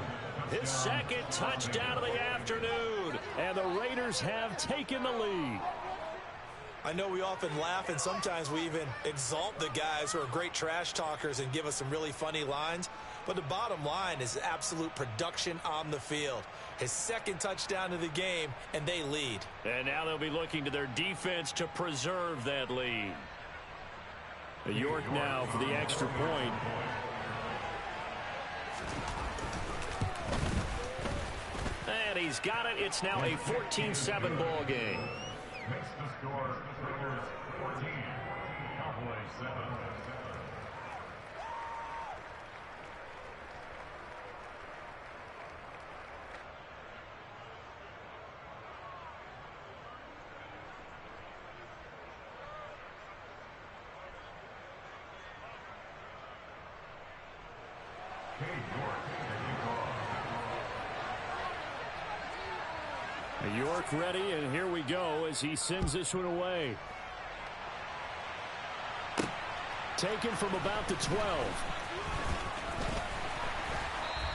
his 2nd touchdown of the afternoon. And the Raiders have taken the lead. I know we often laugh and sometimes we even exalt the guys who are great trash talkers and give us some really funny lines. But the bottom line is absolute production on the field. His 2nd touchdown of the game, and they lead. And now they'll be looking to their defense to preserve that lead. York now for the extra point. And he's got it. It's now a 14-7 ball game. Makes the score, Raiders 14, Cowboys 7. York ready, and here we go as he sends this one away. Taken from about the 12.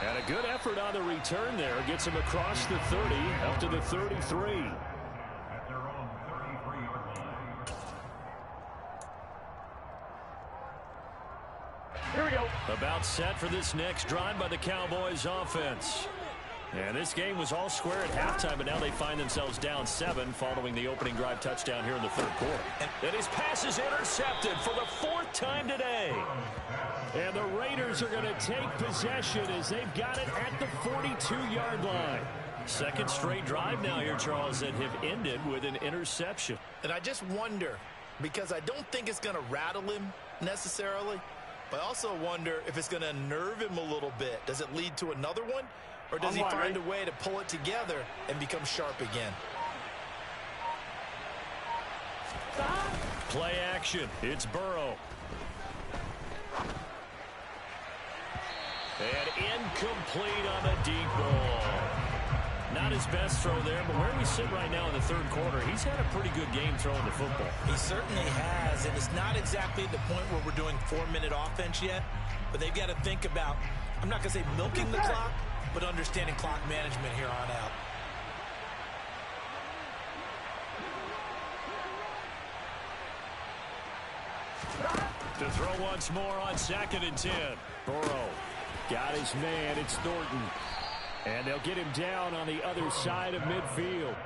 And a good effort on the return there. Gets him across the 30, up to the 33. At their own 33-yard line. Here we go. About set for this next drive by the Cowboys offense. And this game was all square at halftime, but now they find themselves down 7 following the opening drive touchdown here in the 3rd quarter. And his pass is intercepted for the 4th time today. And the Raiders are going to take possession as they've got it at the 42-yard line. Second straight drive now here, Charles, that have ended with an interception. And I just wonder, because I don't think it's going to rattle him necessarily, but I also wonder if it's going to unnerve him a little bit. Does it lead to another one? Or does he find a way to pull it together and become sharp again? Play action. It's Burrow. And incomplete on the deep ball. Not his best throw there, but where we sit right now in the third quarter, he's had a pretty good game throwing the football. He certainly has, and it's not exactly the point where we're doing 4-minute offense yet, but they've got to think about, I'm not going to say milking the clock, but understanding clock management here on out. To throw once more on 2nd and 10. Burrow got his man. It's Thornton. And they'll get him down on the other side of midfield.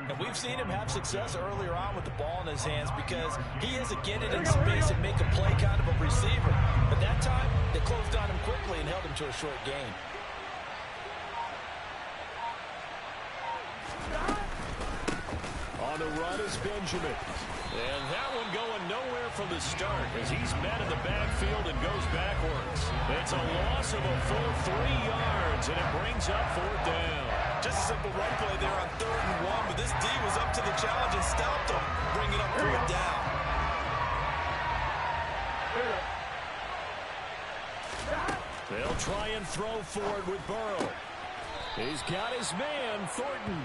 And we've seen him have success earlier on with the ball in his hands because he is a get it in space and make a play kind of a receiver. But that time, they closed on him quickly and held him to a short gain. On the run is Benjamin. And that one going nowhere from the start as he's met in the backfield and goes backwards. It's a loss of a full 3 yards, and it brings up 4th down. Just a simple run play there on 3rd and 1, but this D was up to the challenge and stopped him, bringing up 4th down. They'll try and throw forward with Burrow. He's got his man, Thornton.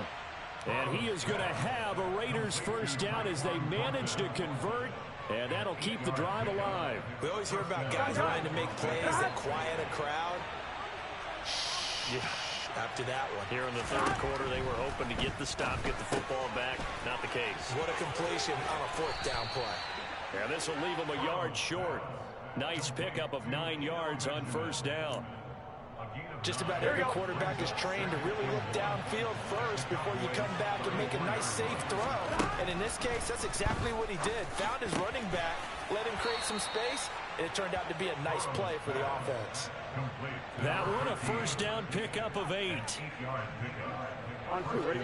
And he is going to have a Raiders first down as they manage to convert, and that'll keep the drive alive. We always hear about guys wanting to make plays that quiet a crowd. After that one. Here in the third quarter, they were hoping to get the stop, get the football back. Not the case. What a completion on a 4th down play. Yeah, this will leave them a yard short. Nice pickup of 9 yards on 1st down. Just about every quarterback is trained to really look downfield first before you come back and make a nice, safe throw. And in this case, that's exactly what he did. Found his running back, let him create some space, and it turned out to be a nice play for the offense. That one, a 1st down pickup of 8. On 2, ready?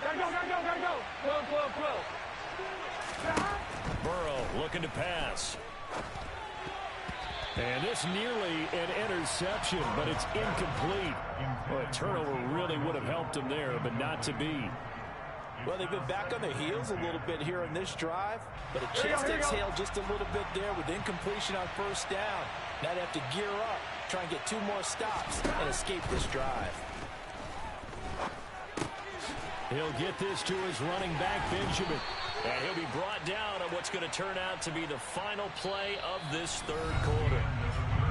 Gotta go. 12. Burrow looking to pass. And this nearly an interception, but it's incomplete. Well, a turnover really would have helped him there, but not to be. Well, they've been back on their heels a little bit here on this drive, but a chance to exhale just a little bit there with incompletion on 1st down. Now they have to gear up, try and get 2 more stops and escape this drive. He'll get this to his running back, Benjamin. And he'll be brought down on what's going to turn out to be the final play of this third quarter.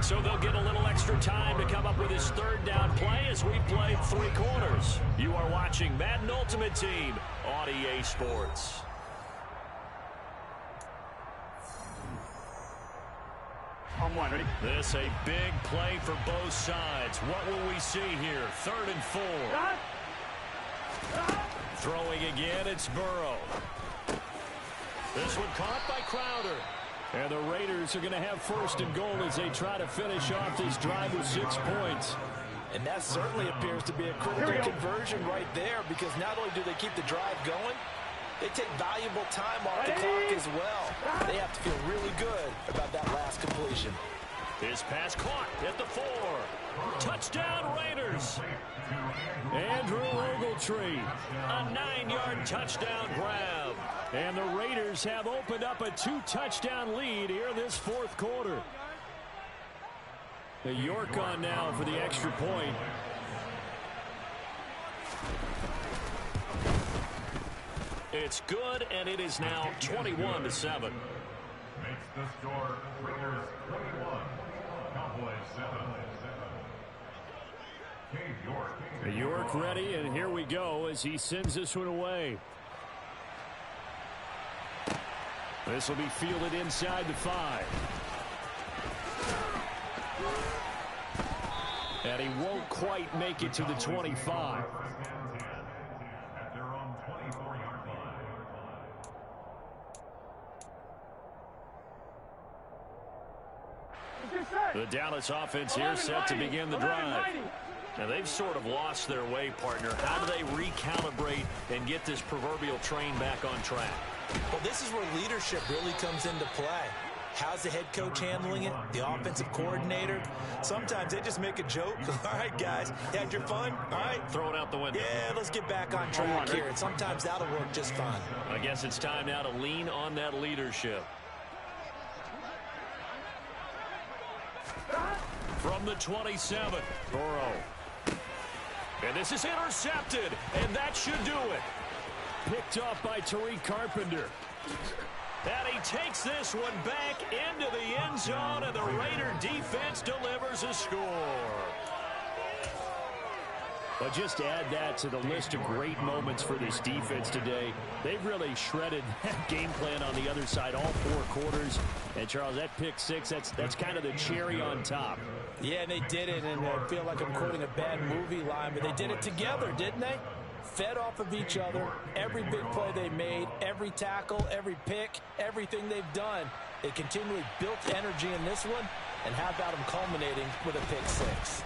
So they'll get a little extra time to come up with his 3rd down play as we played 3 quarters. You are watching Madden Ultimate Team on EA Sports. On 1, ready? This a big play for both sides. What will we see here? 3rd and 4. Throwing again, it's Burrow. This one caught by Crowder. And the Raiders are going to have 1st and goal as they try to finish off this drive with 6 points. And that certainly appears to be a critical conversion right there because not only do they keep the drive going, they take valuable time off the clock as well. They have to feel really good about that last completion. His pass caught at the 4. Touchdown, Raiders. Andrew Ogletree, a 9-yard touchdown grab. And the Raiders have opened up a 2-touchdown lead here in this 4th quarter. The York on now for the extra point. It's good, and it is now 21-7. Makes the score Raiders 21, Cowboys 7. York ready, and here we go as he sends this one away. This will be fielded inside the 5. And he won't quite make it to the 25. At their own 24-yard line. The Dallas offense here set to begin the drive. Now, they've sort of lost their way, partner. How do they recalibrate and get this proverbial train back on track? Well, this is where leadership really comes into play. How's the head coach handling it? The offensive coordinator? Sometimes they just make a joke. All right, guys, you had your fun? All right. Throw it out the window. Yeah, let's get back on track here. And sometimes that'll work just fine. I guess it's time now to lean on that leadership. From the 27, Burrow. And this is intercepted, and that should do it. Picked off by Tariq Carpenter. And he takes this one back into the end zone, and the Raider defense delivers a score. But just add that to the list of great moments for this defense today. They've really shredded that game plan on the other side all 4 quarters. And, Charles, that pick six, that's kind of the cherry on top. Yeah, and they did it, and I feel like I'm quoting a bad movie line, but they did it together, didn't they? Fed off of each other, every big play they made, every tackle, every pick, everything they've done. They continually built energy in this one, and how about them culminating with a pick six?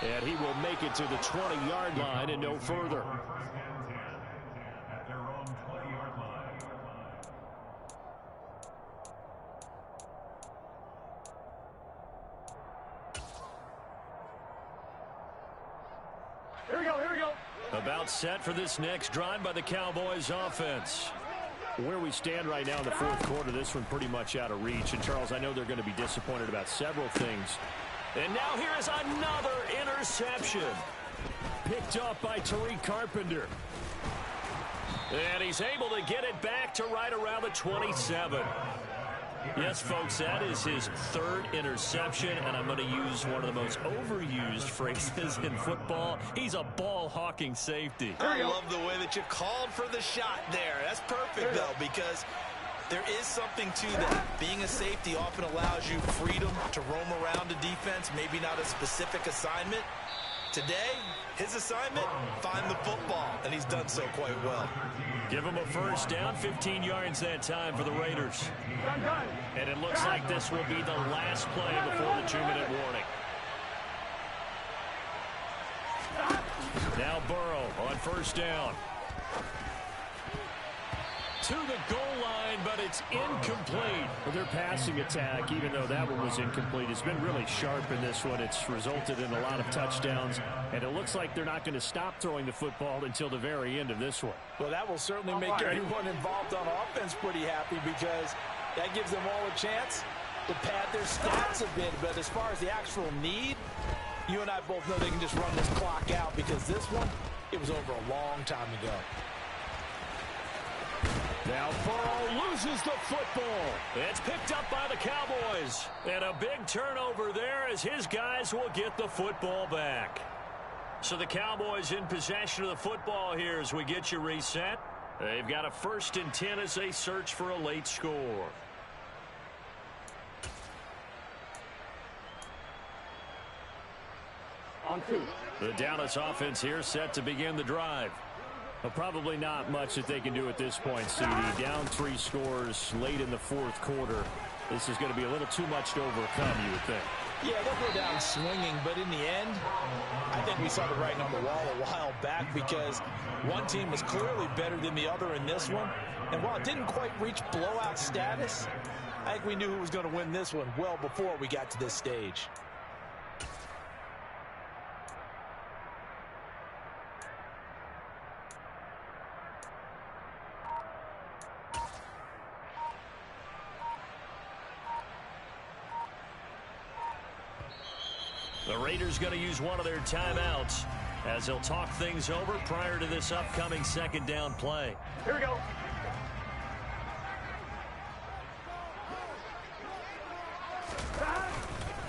And he will make it to the 20-yard line and no further. Here we go, here we go. About set for this next drive by the Cowboys offense. Where we stand right now in the 4th quarter, this one pretty much out of reach. And, Charles, I know they're going to be disappointed about several things. And now here is another interception. Picked off by Tariq Carpenter. And he's able to get it back to right around the 27. Yes, folks, that is his 3rd interception, and I'm going to use one of the most overused phrases in football. He's a ball-hawking safety. I love the way that you called for the shot there. That's perfect, though, because there is something to that. Being a safety often allows you freedom to roam around a defense, maybe not a specific assignment. Today, his assignment, find the football, and he's done so quite well. Give him a first down, 15 yards that time for the Raiders. And it looks like this will be the last play before the 2-minute warning. Now Burrow on first down. To the goal line, but it's incomplete. Well, their passing attack, even though that one was incomplete, has been really sharp in this one. It's resulted in a lot of touchdowns, and it looks like they're not going to stop throwing the football until the very end of this one. Well, that will certainly make everyone involved on offense pretty happy, because that gives them all a chance to pad their stats a bit. But as far as the actual need, you and I both know they can just run this clock out, because this one, it was over a long time ago. Now Burrow loses the football. It's picked up by the Cowboys. And a big turnover there as his guys will get the football back. So the Cowboys in possession of the football here as we get you reset. They've got a 1st and 10 as they search for a late score. On 2. The Dallas offense here set to begin the drive. Well, probably not much that they can do at this point, CD. Down 3 scores late in the 4th quarter. This is going to be a little too much to overcome, you would think. Yeah, they'll go down swinging, but in the end, I think we saw the writing on the wall a while back, because one team was clearly better than the other in this one. And while it didn't quite reach blowout status, I think we knew who was going to win this one well before we got to this stage. The Raiders going to use one of their timeouts as they'll talk things over prior to this upcoming 2nd down play. Here we go.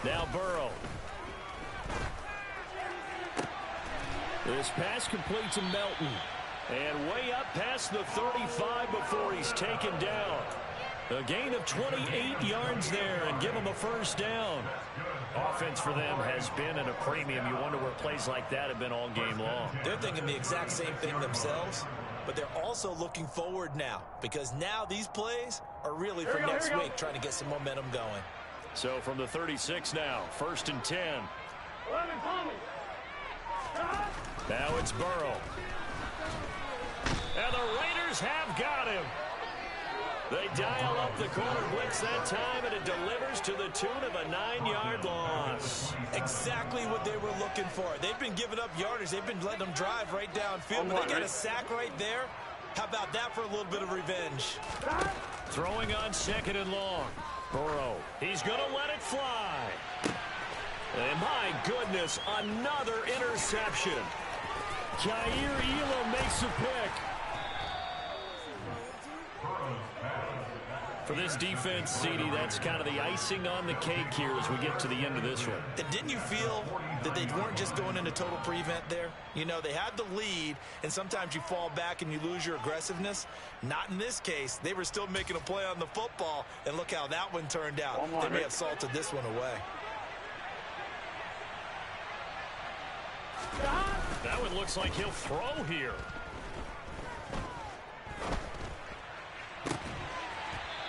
Now Burrow. This pass complete to Melton. And way up past the 35 before he's taken down. A gain of 28 yards there, and give him a 1st down. Offense for them has been at a premium. You wonder where plays like that have been all game long. They're thinking the exact same thing themselves, but they're also looking forward now, because now these plays are really for next week, trying to get some momentum going. So from the 36 now, 1st and 10. Now it's Burrow. And the Raiders have got him. They dial up the corner blitz that time, and it delivers to the tune of a 9-yard loss. Exactly what they were looking for. They've been giving up yardage. They've been letting them drive right downfield, but they got a sack right there. How about that for a little bit of revenge? Throwing on 2nd and long. Burrow, he's going to let it fly. And my goodness, another interception. Jair Elam makes a pick. For this defense, CD, that's kind of the icing on the cake here as we get to the end of this one. And didn't you feel that they weren't just going into total prevent there? You know, they had the lead, and sometimes you fall back and you lose your aggressiveness. Not in this case. They were still making a play on the football, and look how that one turned out. They may have salted this one away. That one looks like he'll throw here.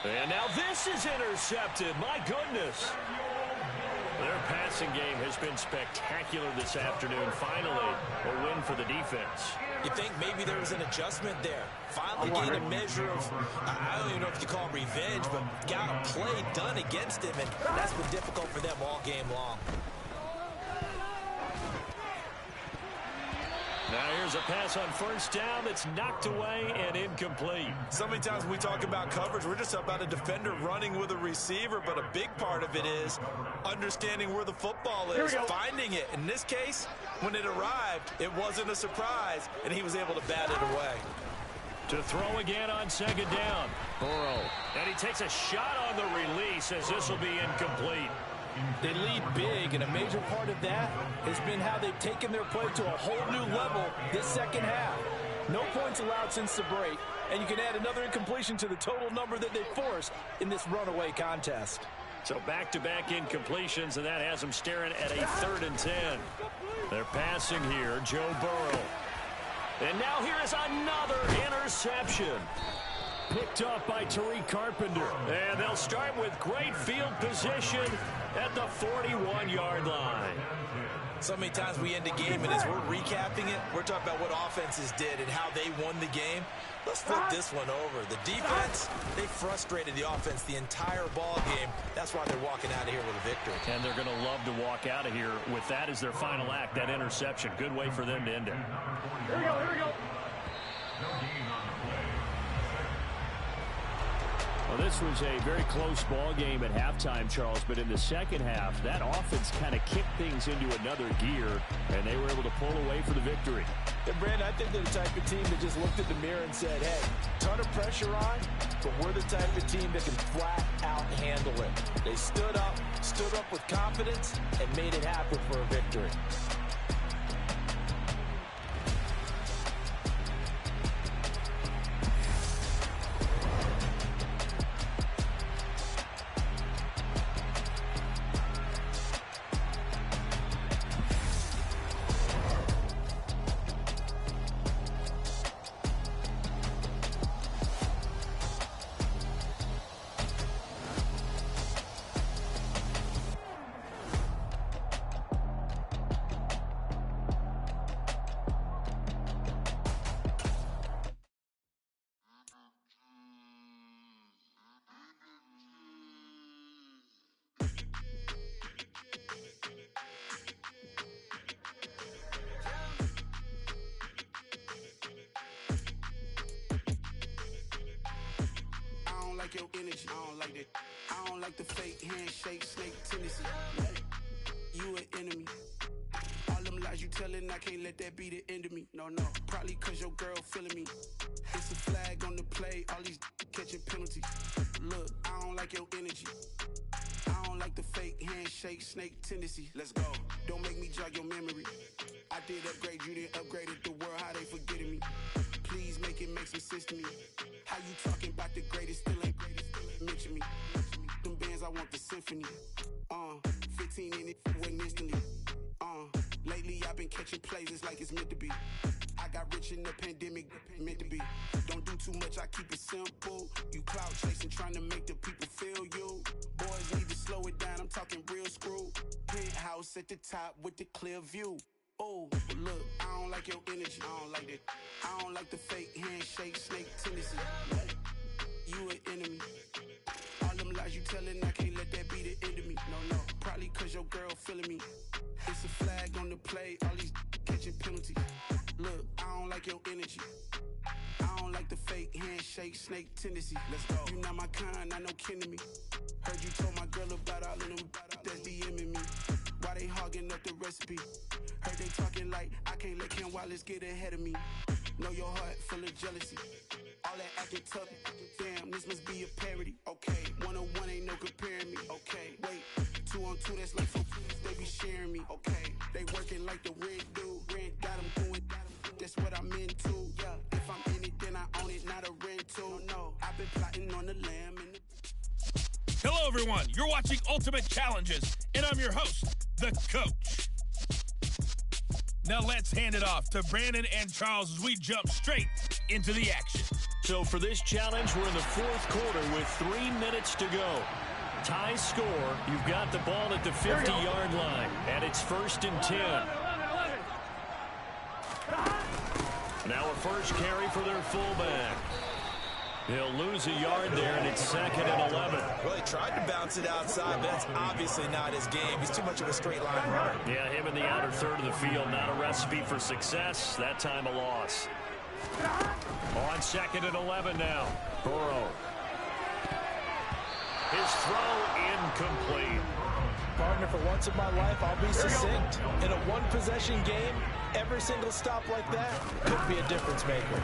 And now this is intercepted. My goodness. Their passing game has been spectacular this afternoon. Finally, a win for the defense. You think maybe there was an adjustment there. Finally gained a measure of, I don't even know if you call it revenge, but got a play done against him, and that's been difficult for them all game long. Now here's a pass on 1st down that's knocked away and incomplete. So many times when we talk about coverage, we're just about a defender running with a receiver, but a big part of it is understanding where the football is, finding it. In this case, when it arrived, it wasn't a surprise, and he was able to bat it away. To throw again on 2nd down. Burrow. And he takes a shot on the release as this will be incomplete. They lead big, and a major part of that has been how they've taken their play to a whole new level this second half. No points allowed since the break, and you can add another incompletion to the total number that they forced in this runaway contest. So back-to-back incompletions, and that has them staring at a 3rd and 10. They're passing here, Joe Burrow. And now here is another interception. Picked up by Tariq Carpenter. And they'll start with great field position at the 41-yard line. So many times we end a game, and as we're recapping it, we're talking about what offenses did and how they won the game. Let's flip this one over. The defense, they frustrated the offense the entire ball game. That's why they're walking out of here with a victory. And they're going to love to walk out of here with that as their final act, that interception. Good way for them to end it. Here we go, here we go. Well, this was a very close ball game at halftime, Charles, but in the second half, that offense kind of kicked things into another gear, and they were able to pull away for the victory. And, Brandon, I think they're the type of team that just looked at the mirror and said, hey, ton of pressure on, but we're the type of team that can flat out handle it. They stood up with confidence, and made it happen for a victory. Like your energy, I don't like that. I don't like the fake handshake, snake tendency. You an enemy. All them lies you telling, I can't let that be the end of me. No, probably cause your girl feeling me. It's a flag on the play, all these catching penalties. Look, I don't like your energy. I don't like the fake handshake, snake tendency. Let's go. Don't make me jog your memory. I did upgrade, you didn't upgrade it. The world, how they forgetting me. Please make it make some sense to me. How you talking about the greatest, still ain't mention me. Them bands, I want the symphony. 15 in it, wasn't instantly. Lately I've been catching plays, it's like it's meant to be. I got rich in the pandemic, meant to be. Don't do too much, I keep it simple. You clout chasing, trying to make the people feel you. Boys need to slow it down, I'm the top with the clear view. Oh, look, I don't like your energy. I don't like that. I don't like the fake handshake, snake tendency. You an enemy. All them lies you telling, I can't let that be the end of me. No, probably cause your girl feeling me. It's a flag on the play, all these catching penalties. Look, I don't like your energy. I don't like the fake handshake, snake tendency. Let's go. You not my kind, I know kin to me. Heard you told my girl about all of them that's DMing me. Why they hogging up the recipe? Heard they talking like I can't let Ken Wallace get ahead of me. Know your heart full of jealousy. All that acting tough, damn, this must be a parody. Okay, 1-on-1 ain't no comparing me. Okay, wait, 2-on-2, that's like so they be sharing me. Okay, they working like the rent dude. Rent got them going, that's what I'm into. Yeah, if I'm in it, then I own it, not a rental. No, I've been plotting on the lamb and the... Hello, everyone. You're watching Ultimate Challenges, and I'm your host, The Coach. Now let's hand it off to Brandon and Charles as we jump straight into the action. So for this challenge, we're in the fourth quarter with 3 minutes to go. Tie score, you've got the ball at the 50-yard line, and it's 1st and 10. Now a first carry for their fullback. He'll lose a yard there, and it's 2nd and 11. Well, he tried to bounce it outside, but that's obviously not his game. He's too much of a straight line runner. Yeah, him in the outer third of the field, not a recipe for success. That time a loss. On 2nd and 11 now. Burrow. His throw incomplete. Partner, for once in my life, I'll be succinct. In a one-possession game, every single stop like that could be a difference maker.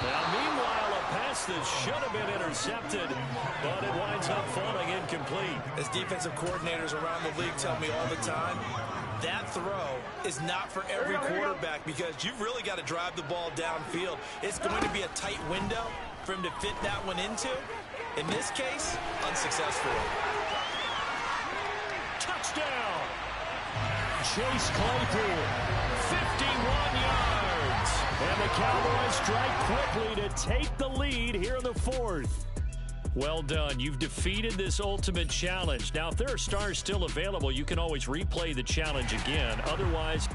Now, meanwhile, a pass that should have been intercepted, but it winds up falling incomplete. As defensive coordinators around the league tell me all the time, that throw is not for every quarterback because you've really got to drive the ball downfield. It's going to be a tight window for him to fit that one into. In this case, unsuccessful. Touchdown! Chase Claypool, 51 yards. And the Cowboys strike quickly to take the lead here in the fourth. Well done. You've defeated this ultimate challenge. Now, if there are stars still available, you can always replay the challenge again. Otherwise...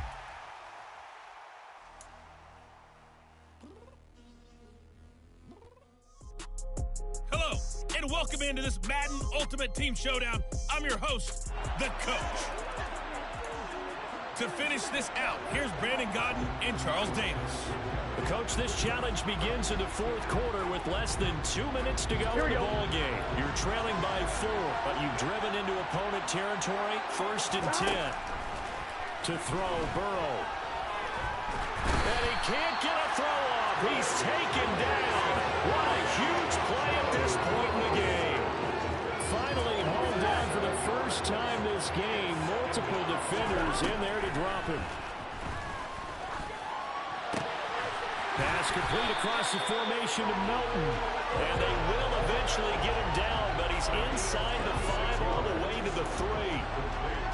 Hello, and welcome into this Madden Ultimate Team Showdown. I'm your host, The Coach. To finish this out, here's Brandon Gaudin and Charles Davis. Coach, this challenge begins in the fourth quarter with less than 2 minutes to go in the ball game. You're trailing by 4, but you've driven into opponent territory. 1st and 10. To throw, Burrow. And he can't get a throw off. He's taken down. What a huge play at this point in the game. Finally hauled down for the first time this game. Multiple defenders in there to drop him. Pass complete across the formation to Melton. And they will eventually get him down, but he's inside the 5 all the way to the 3.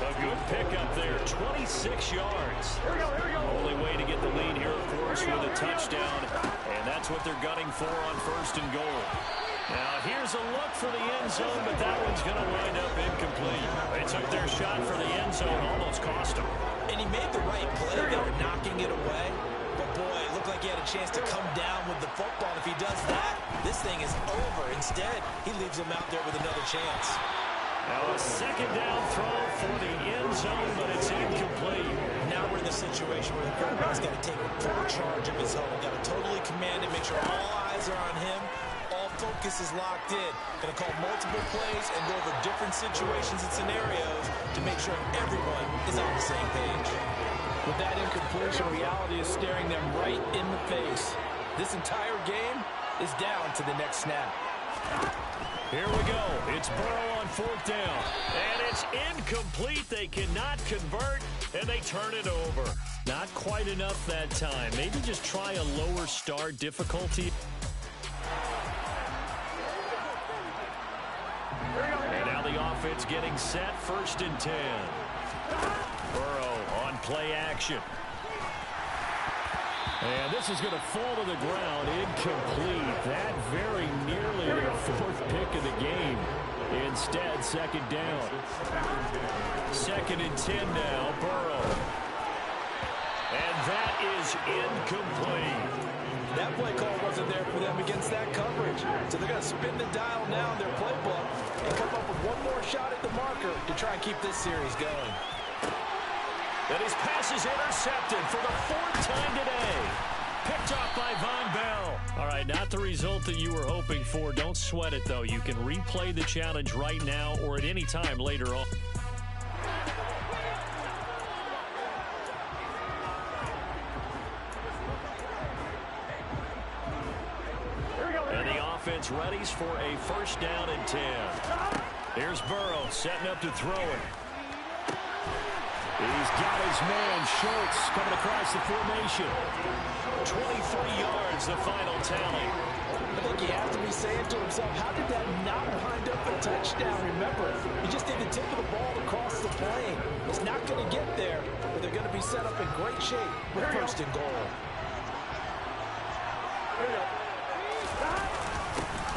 A good pickup there, 26 yards. Only way to get the lead here, of course, with a touchdown. And that's what they're gunning for on 1st and goal. Now, here's a look for the end zone, but that one's going to wind up incomplete. They took their shot for the end zone, almost cost them. And he made the right play there, knocking it away. But, boy, it looked like he had a chance to come down with the football. If he does that, this thing is over. Instead, he leaves him out there with another chance. Now a 2nd down throw for the end zone, but it's incomplete. Now we're in the situation where the quarterback's got to take full charge of his own. Got to totally command it, make sure all eyes are on him. All focus is locked in. Going to call multiple plays and go over different situations and scenarios to make sure everyone is on the same page. With that incompletion, reality is staring them right in the face. This entire game is down to the next snap. Here we go. It's Burrow on 4th down. And it's incomplete. They cannot convert, and they turn it over. Not quite enough that time. Maybe just try a lower start difficulty. And now the offense getting set. 1st and 10. Burrow on play action. And this is going to fall to the ground, incomplete. That very nearly their 4th pick of the game. Instead, second down. 2nd and 10 now, Burrow. And that is incomplete. That play call wasn't there for them against that coverage. So they're going to spin the dial now in their playbook and come up with one more shot at the marker to try and keep this series going. And his pass is intercepted for the 4th time today. Picked off by Von Bell. All right, not the result that you were hoping for. Don't sweat it, though. You can replay the challenge right now or at any time later on. And the offense readies for a 1st down and 10. Here's Burrow setting up to throw it. He's got his man, Schultz, coming across the formation. 23 yards, the final tally. I think he has to be saying to himself, how did that not wind up a touchdown? Remember, he just did the tip of the ball across the plane. It's not going to get there, but they're going to be set up in great shape with 1st and goal.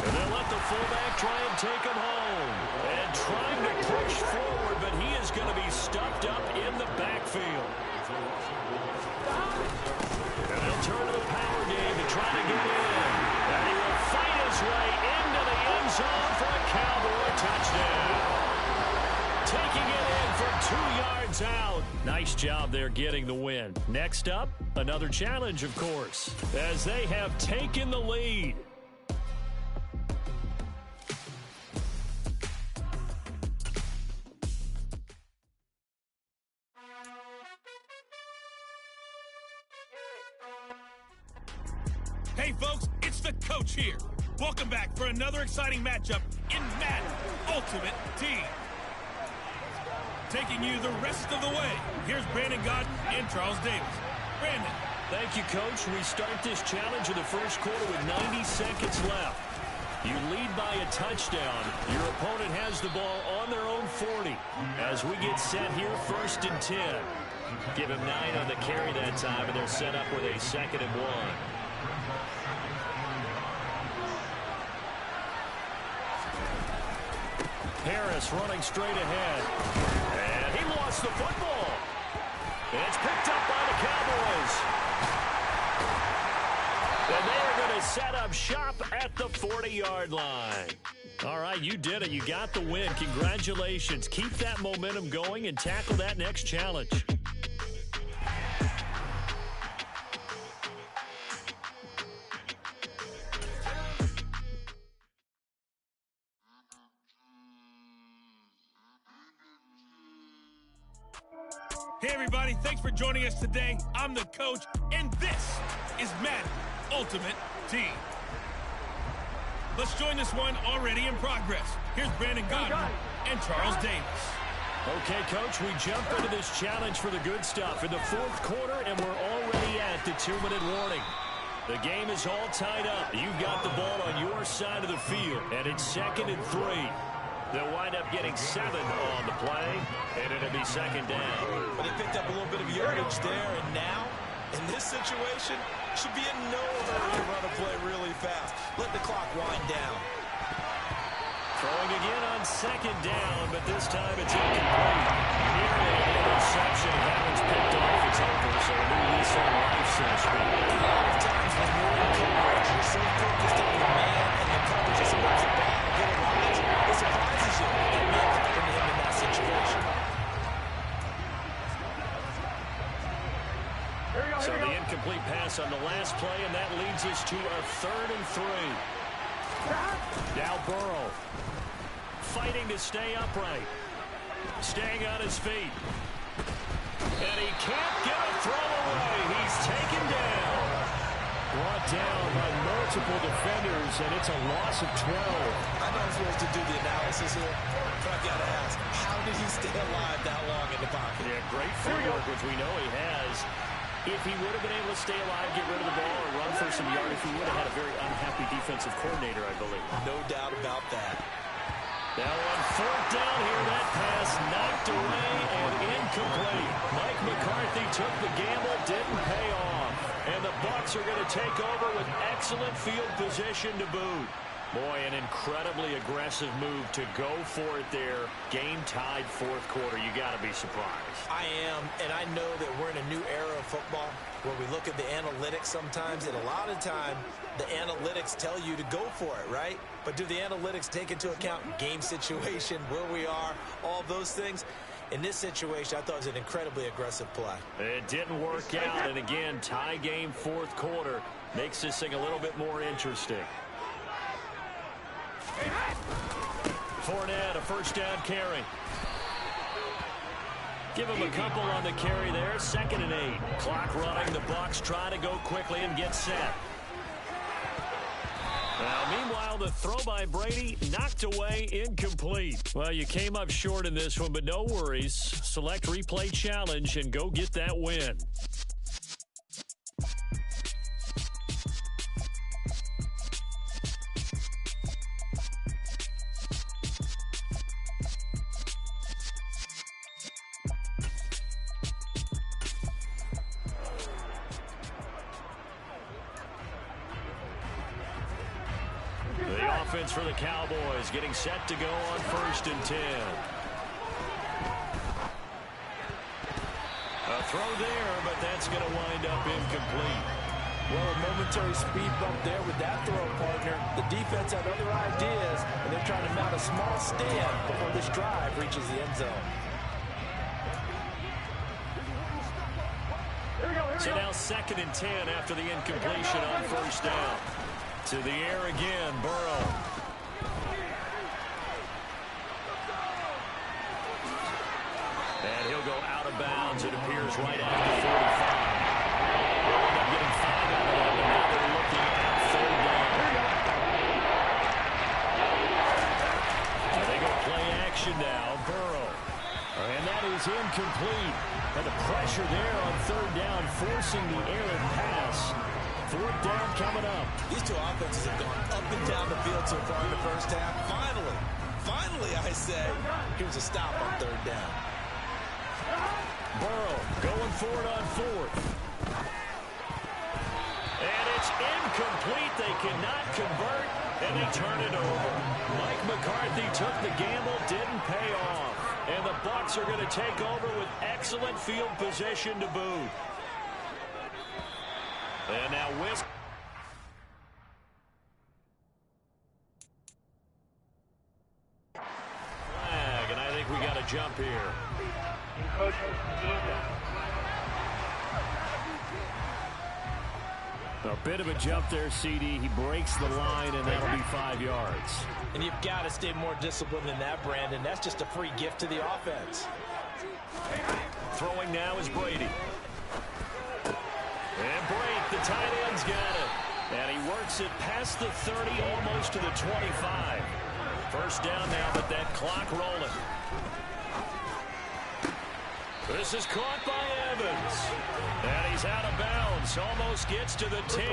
And they'll let the fullback try and take him home. And trying to push forward, but he is going to be stuffed up in the backfield. And they'll turn to the power game to try to get in. And he will fight his way into the end zone for a Cowboy touchdown. Taking it in for 2 yards out. Nice job there getting the win. Next up, another challenge, of course, as they have taken the lead. Hey, folks, it's the coach here. Welcome back for another exciting matchup in Madden Ultimate Team. Taking you the rest of the way, here's Brandon Gaudin and Charles Davis. Brandon. Thank you, Coach. We start this challenge in the 1st quarter with 90 seconds left. You lead by a touchdown. Your opponent has the ball on their own 40. As we get set here, 1st and 10. Give him 9 on the carry that time, and they're set up with a 2nd and 1. Harris running straight ahead. And he lost the football. It's picked up by the Cowboys. And they are going to set up shop at the 40-yard line. All right, you did it. You got the win. Congratulations. Keep that momentum going and tackle that next challenge. Hey, everybody, thanks for joining us today. I'm the coach, and this is Madden Ultimate Team. Let's join this one already in progress. Here's Brandon Gaudin and Charles Davis. Okay, Coach, we jump into this challenge for the good stuff in the 4th quarter, and we're already at the 2-minute warning. The game is all tied up. You've got the ball on your side of the field, and it's 2nd and 3. They'll wind up getting 7 on the play, and it'll be 2nd down. But they picked up a little bit of yardage there, and now, in this situation, should be in no hurry to run a play really fast. Let the clock wind down. Throwing again on 2nd down, but this time it's incomplete. Nearly an interception. That one's picked off. It's over, so a new lease on life, so to speak. A lot of times when you're in coverage, you're so focused on the man and the coverage is supposed to be good at lines. It surprises you. It may happen to him in that situation. So the incomplete pass on the last play, and that leads us to a 3rd and 3. Now Burrow fighting to stay upright. Staying on his feet. And he can't get a throw away. He's taken down. Brought down by multiple defenders, and it's a loss of 12. I know I'm supposed to do the analysis here, but I've got to ask, how did he stay alive that long in the pocket? Yeah, great footwork, which we know he has. If he would have been able to stay alive, get rid of the ball, or run for some yardage, he would have had a very unhappy defensive coordinator, I believe. No doubt about that. Now on 4th down here, that pass knocked away and incomplete. Mike McCarthy took the gamble, didn't pay off. And the Bucs are going to take over with excellent field position to boot. Boy, an incredibly aggressive move to go for it there. Game-tied fourth quarter. You got to be surprised. I am, and I know that we're in a new era of football where we look at the analytics sometimes, and a lot of time the analytics tell you to go for it, right? But do the analytics take into account game situation, where we are, all those things? In this situation, I thought it was an incredibly aggressive play. It didn't work out, and again, tie game fourth quarter makes this thing a little bit more interesting. Fournette, a first down carry. Give him a couple on the carry there. 2nd and 8. Clock running. The Bucs try to go quickly and get set. Meanwhile, the throw by Brady knocked away, incomplete. Well, you came up short in this one, but no worries. Select replay challenge and go get that win. For the Cowboys, getting set to go on 1st and 10. A throw there, but that's going to wind up incomplete. Well, a momentary speed bump there with that throw, partner. The defense had other ideas, and they're trying to mount a small stand before this drive reaches the end zone. So now 2nd and 10 after the incompletion on 1st down. To the air again, Burrow. And he'll go out of bounds, it appears, right after 45. They'll end up getting 5 out of that, but now they're looking at 3rd down. And they go play action now, Burrow. And that is incomplete. And the pressure there on 3rd down, forcing the errant pass. 4th down coming up. These two offenses have gone up and down the field so far in the first half. Finally, I say, here's a stop on 3rd down. Burrow going for it on 4th. And it's incomplete. They cannot convert, and they turn it over. Mike McCarthy took the gamble, didn't pay off. And the Bucs are going to take over with excellent field position to boot. And now Wisk. Flag, and I think we got a jump here. A bit of a jump there, CD. He breaks the line, and that'll be 5 yards. And you've got to stay more disciplined than that, Brandon. That's just a free gift to the offense. Throwing now is Brady. And Brake, the tight end's got it. And he works it past the 30, almost to the 25. First down now, but that clock rolling. This is caught by Evans. And he's out of bounds. Almost gets to the 10.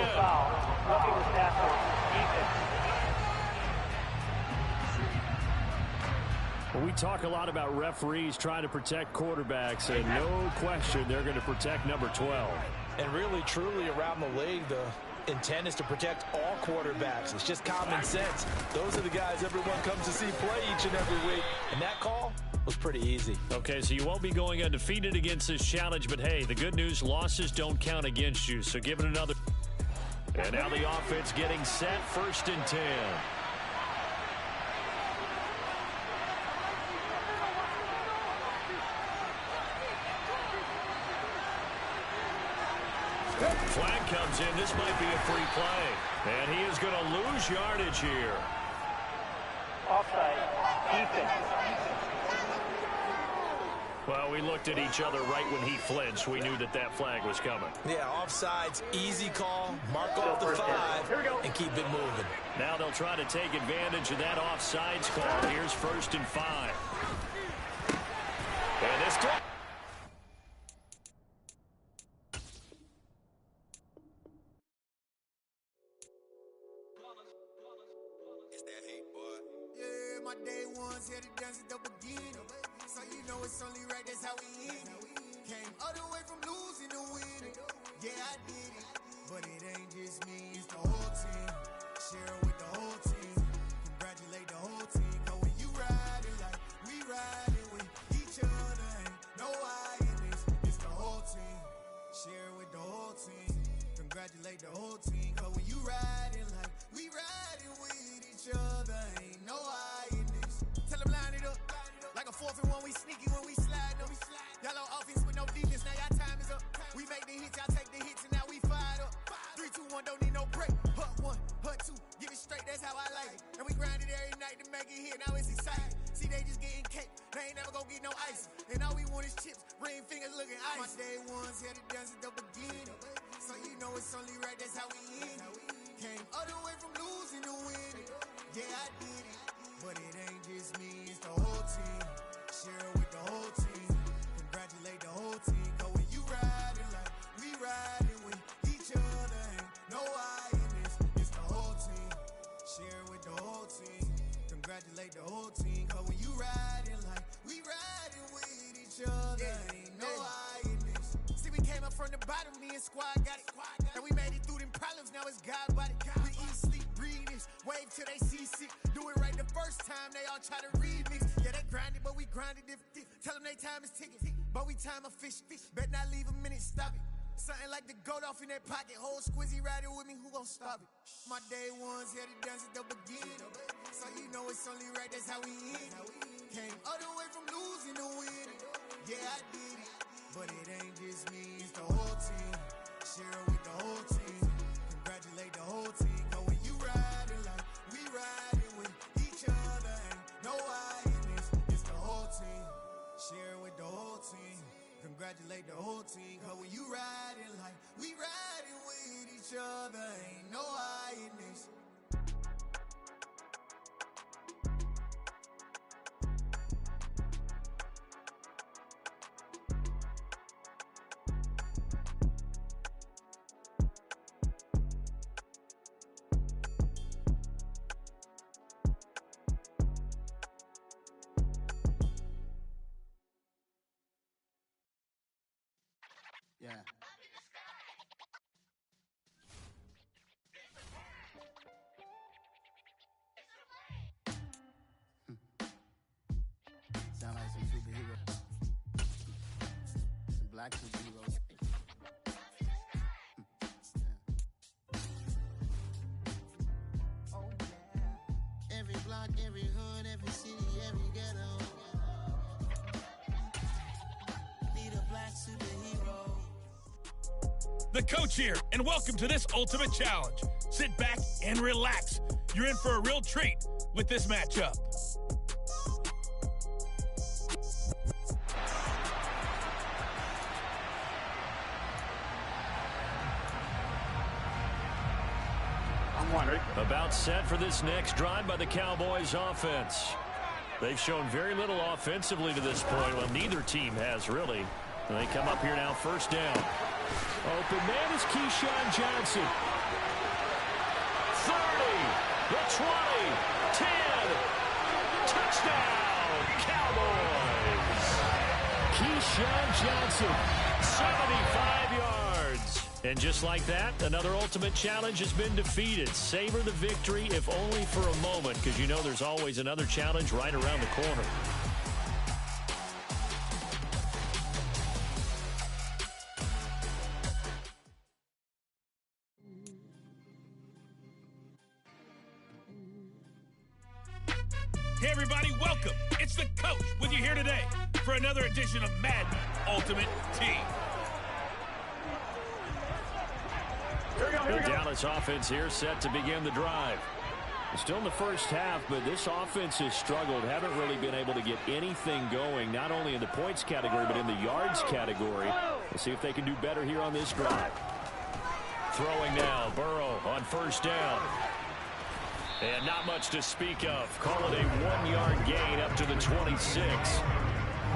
Well, we talk a lot about referees trying to protect quarterbacks, and no question they're going to protect number 12. And really, truly, around the league, the intent is to protect all quarterbacks. It's just common sense. Those are the guys everyone comes to see play each and every week. And that call was pretty easy. Okay, so you won't be going undefeated against this challenge, but hey, the good news, losses don't count against you, so give it another. And now the offense getting set, 1st and 10. Flag comes in. This might be a free play. And he is going to lose yardage here. Offside. Defense. Well, we looked at each other right when he flinched. We knew that that flag was coming. Yeah, offsides, easy call. Mark off the 5 and keep it moving. Now they'll try to take advantage of that offsides call. Here's 1st and 5. And this time. My day ones here to dance at the beginning. So you know it's only right, that's how we end it. Came all the way from losing to winning. Yeah, I did it. But it ain't just me, it's the whole team. Share it with the whole team. one, don't need no break. Hut one, hut two, give it straight, that's how I like it. And we grind it every night to make it here, now it's exciting. See, they just getting cake, they ain't never gonna get no ice. And all we want is chips, ring fingers looking ice. My day ones here to dance at the beginning. So you know it's only right, that's how we end it. Came all the way from losing to winning. Yeah, I did it, but it ain't just me, it's the whole team. Share it with the whole team. Congratulate the whole team. Cause when you riding like we riding with each other, ain't no I in this. It's the whole team. Share it with the whole team. Congratulate the whole team. Cause when you riding like we riding with each other, ain't no I in this. See, we came up from the bottom, me and squad got it. And we made it through them problems, now it's God body. We eat, sleep, breathe this. Wave till they see sick. Do it right the first time, they all try to remix. Yeah, they grinded, but we grinded different. Tell them they time is ticking, but we time a fish. Bet not leave a minute, stop it. Something like the goat off in their pocket. Whole squizzy riding with me, who gon' stop it? My day ones here to dance at the beginning. So you know it's only right, that's how we end it. Came all the way from losing to winning. Yeah, I did it, but it ain't just me, it's the whole team. Share it with the whole team. Congratulate the whole team. Cause when you riding like we riding with each other, ain't no I in this. It's the whole team. Share it with the whole team. Congratulate the whole team. Cause when you riding like we riding with each other, ain't no I in this. Yeah. Sound like some superheroes. Some black superheroes. Oh yeah. Every block, every hood, every city, every ghetto. Need a black superhero. The coach here, and welcome to this Ultimate Challenge. Sit back and relax. You're in for a real treat with this matchup. I'm wondering. About set for this next drive by the Cowboys offense. They've shown very little offensively to this point. Well, neither team has really. And they come up here now, first down. Open man is Keyshawn Johnson. 30, the 20, 10, touchdown, Cowboys. Keyshawn Johnson, 75 yards. And just like that, another Ultimate Challenge has been defeated. Savor the victory, if only for a moment, because you know there's always another challenge right around the corner. Hey everybody, welcome. It's the coach with you here today for another edition of Madden Ultimate Team. The Dallas offense here set to begin the drive. Still in the first half, but this offense has struggled. Haven't really been able to get anything going, not only in the points category, but in the yards category. We'll see if they can do better here on this drive. Throwing now, Burrow on first down. And not much to speak of. Call it a 1-yard gain up to the 26.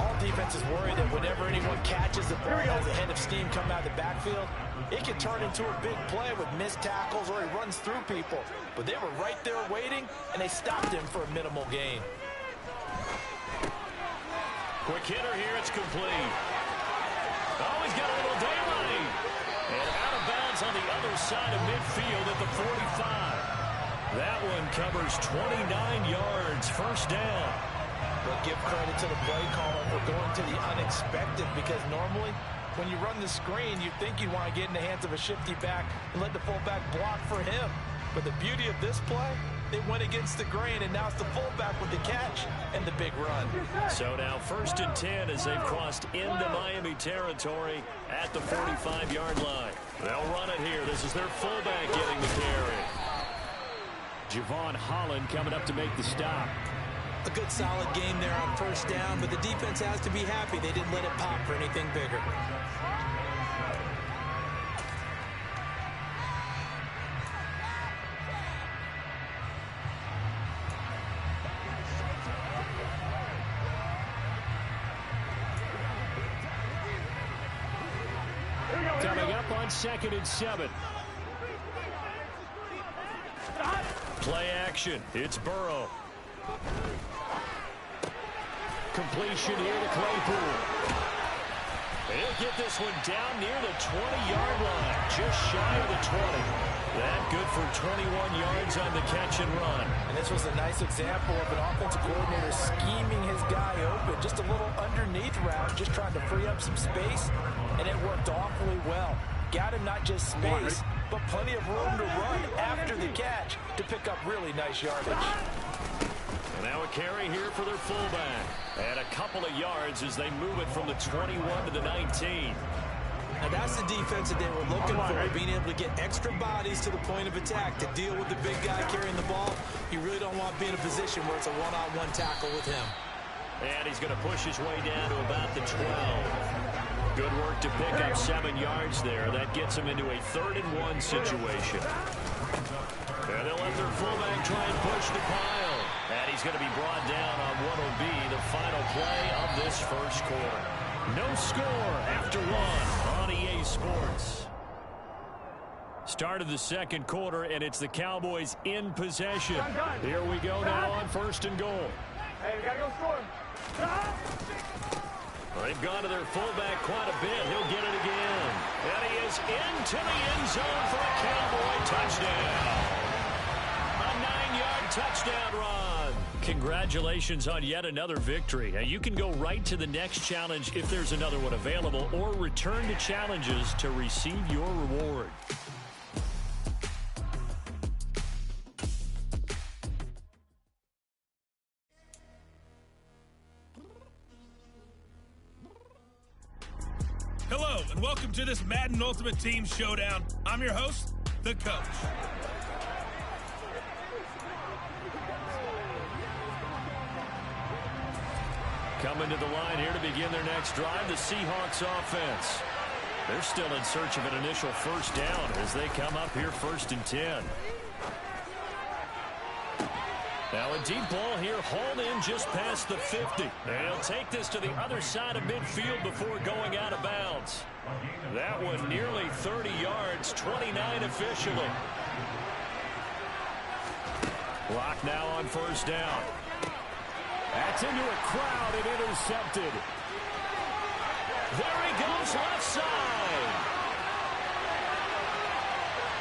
All defenses worry that whenever anyone catches the ball, has a head of steam come out of the backfield, it can turn into a big play with missed tackles or he runs through people. But they were right there waiting, and they stopped him for a minimal gain. Quick hitter here, it's complete. Oh, he's got a little daylight. And out of bounds on the other side of midfield at the 45. That one covers 29 yards, first down. But give credit to the play caller for going to the unexpected, because normally when you run the screen, you think you want to get in the hands of a shifty back and let the fullback block for him. But the beauty of this play They went against the grain, and now it's the fullback with the catch and the big run. So now 1st and 10 as they've crossed into Miami territory at the 45-yard line. They'll run it here. This is their fullback getting the carry. Javon Holland coming up to make the stop. A good solid game there on 1st down, but the defense has to be happy they didn't let it pop for anything bigger. Coming up on 2nd and 7. Play action. It's Burrow. Completion here to Claypool. He'll get this one down near the 20-yard line, just shy of the 20. That good for 21 yards on the catch and run. And this was a nice example of an offensive coordinator scheming his guy open. Just a little underneath route, just trying to free up some space, and it worked awfully well. Got him not just space, but plenty of room to run after the catch to pick up really nice yardage. And now a carry here for their fullback. And a couple of yards as they move it from the 21 to the 19. Now that's the defense that they were looking for, being able to get extra bodies to the point of attack to deal with the big guy carrying the ball. You really don't want to be in a position where it's a one-on-one tackle with him. And he's going to push his way down to about the 12. Good work to pick up 7 yards there. That gets him into a 3rd and 1 situation. And they'll let their fullback try and push the pile. And he's going to be brought down on what will be the final play of this 1st quarter. No score after 1 on EA Sports. Start of the 2nd quarter, and it's the Cowboys in possession. Here we go now on 1st and goal. Hey, we got to go score. They've gone to their fullback quite a bit. He'll get it again. And he is into the end zone for a Cowboy touchdown. A 9-yard touchdown run. Congratulations on yet another victory. Now, you can go right to the next challenge if there's another one available, or return to challenges to receive your reward. Hello, and welcome to this Madden Ultimate Team Showdown. I'm your host, The Coach. Coming to the line here to begin their next drive, the Seahawks offense. They're still in search of an initial 1st down as they come up here 1st and 10. Now a deep ball here, hauled in just past the 50. And he'll take this to the other side of midfield before going out of bounds. That one nearly 30 yards, 29 officially. Clock now on 1st down. That's into a crowd and intercepted. There he goes left side.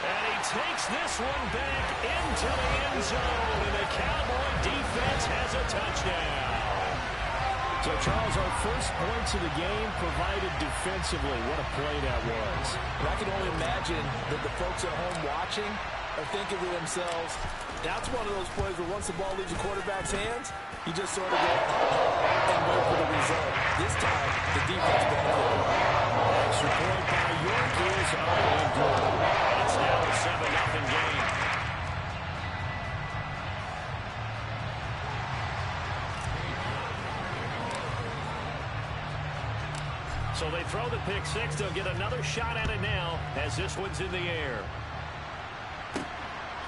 And he takes this one back into the end zone, and the Cowboy defense has a touchdown. So, Charles, our first points of the game provided defensively. What a play that was. And I can only imagine that the folks at home watching are thinking to themselves, that's one of those plays where once the ball leaves the quarterback's hands, you just sort of go and wait for the result. This time, the defense benefited. Extra point by York is up and good. It's now a 7-0 game. So they throw the pick 6. They'll get another shot at it now as this one's in the air.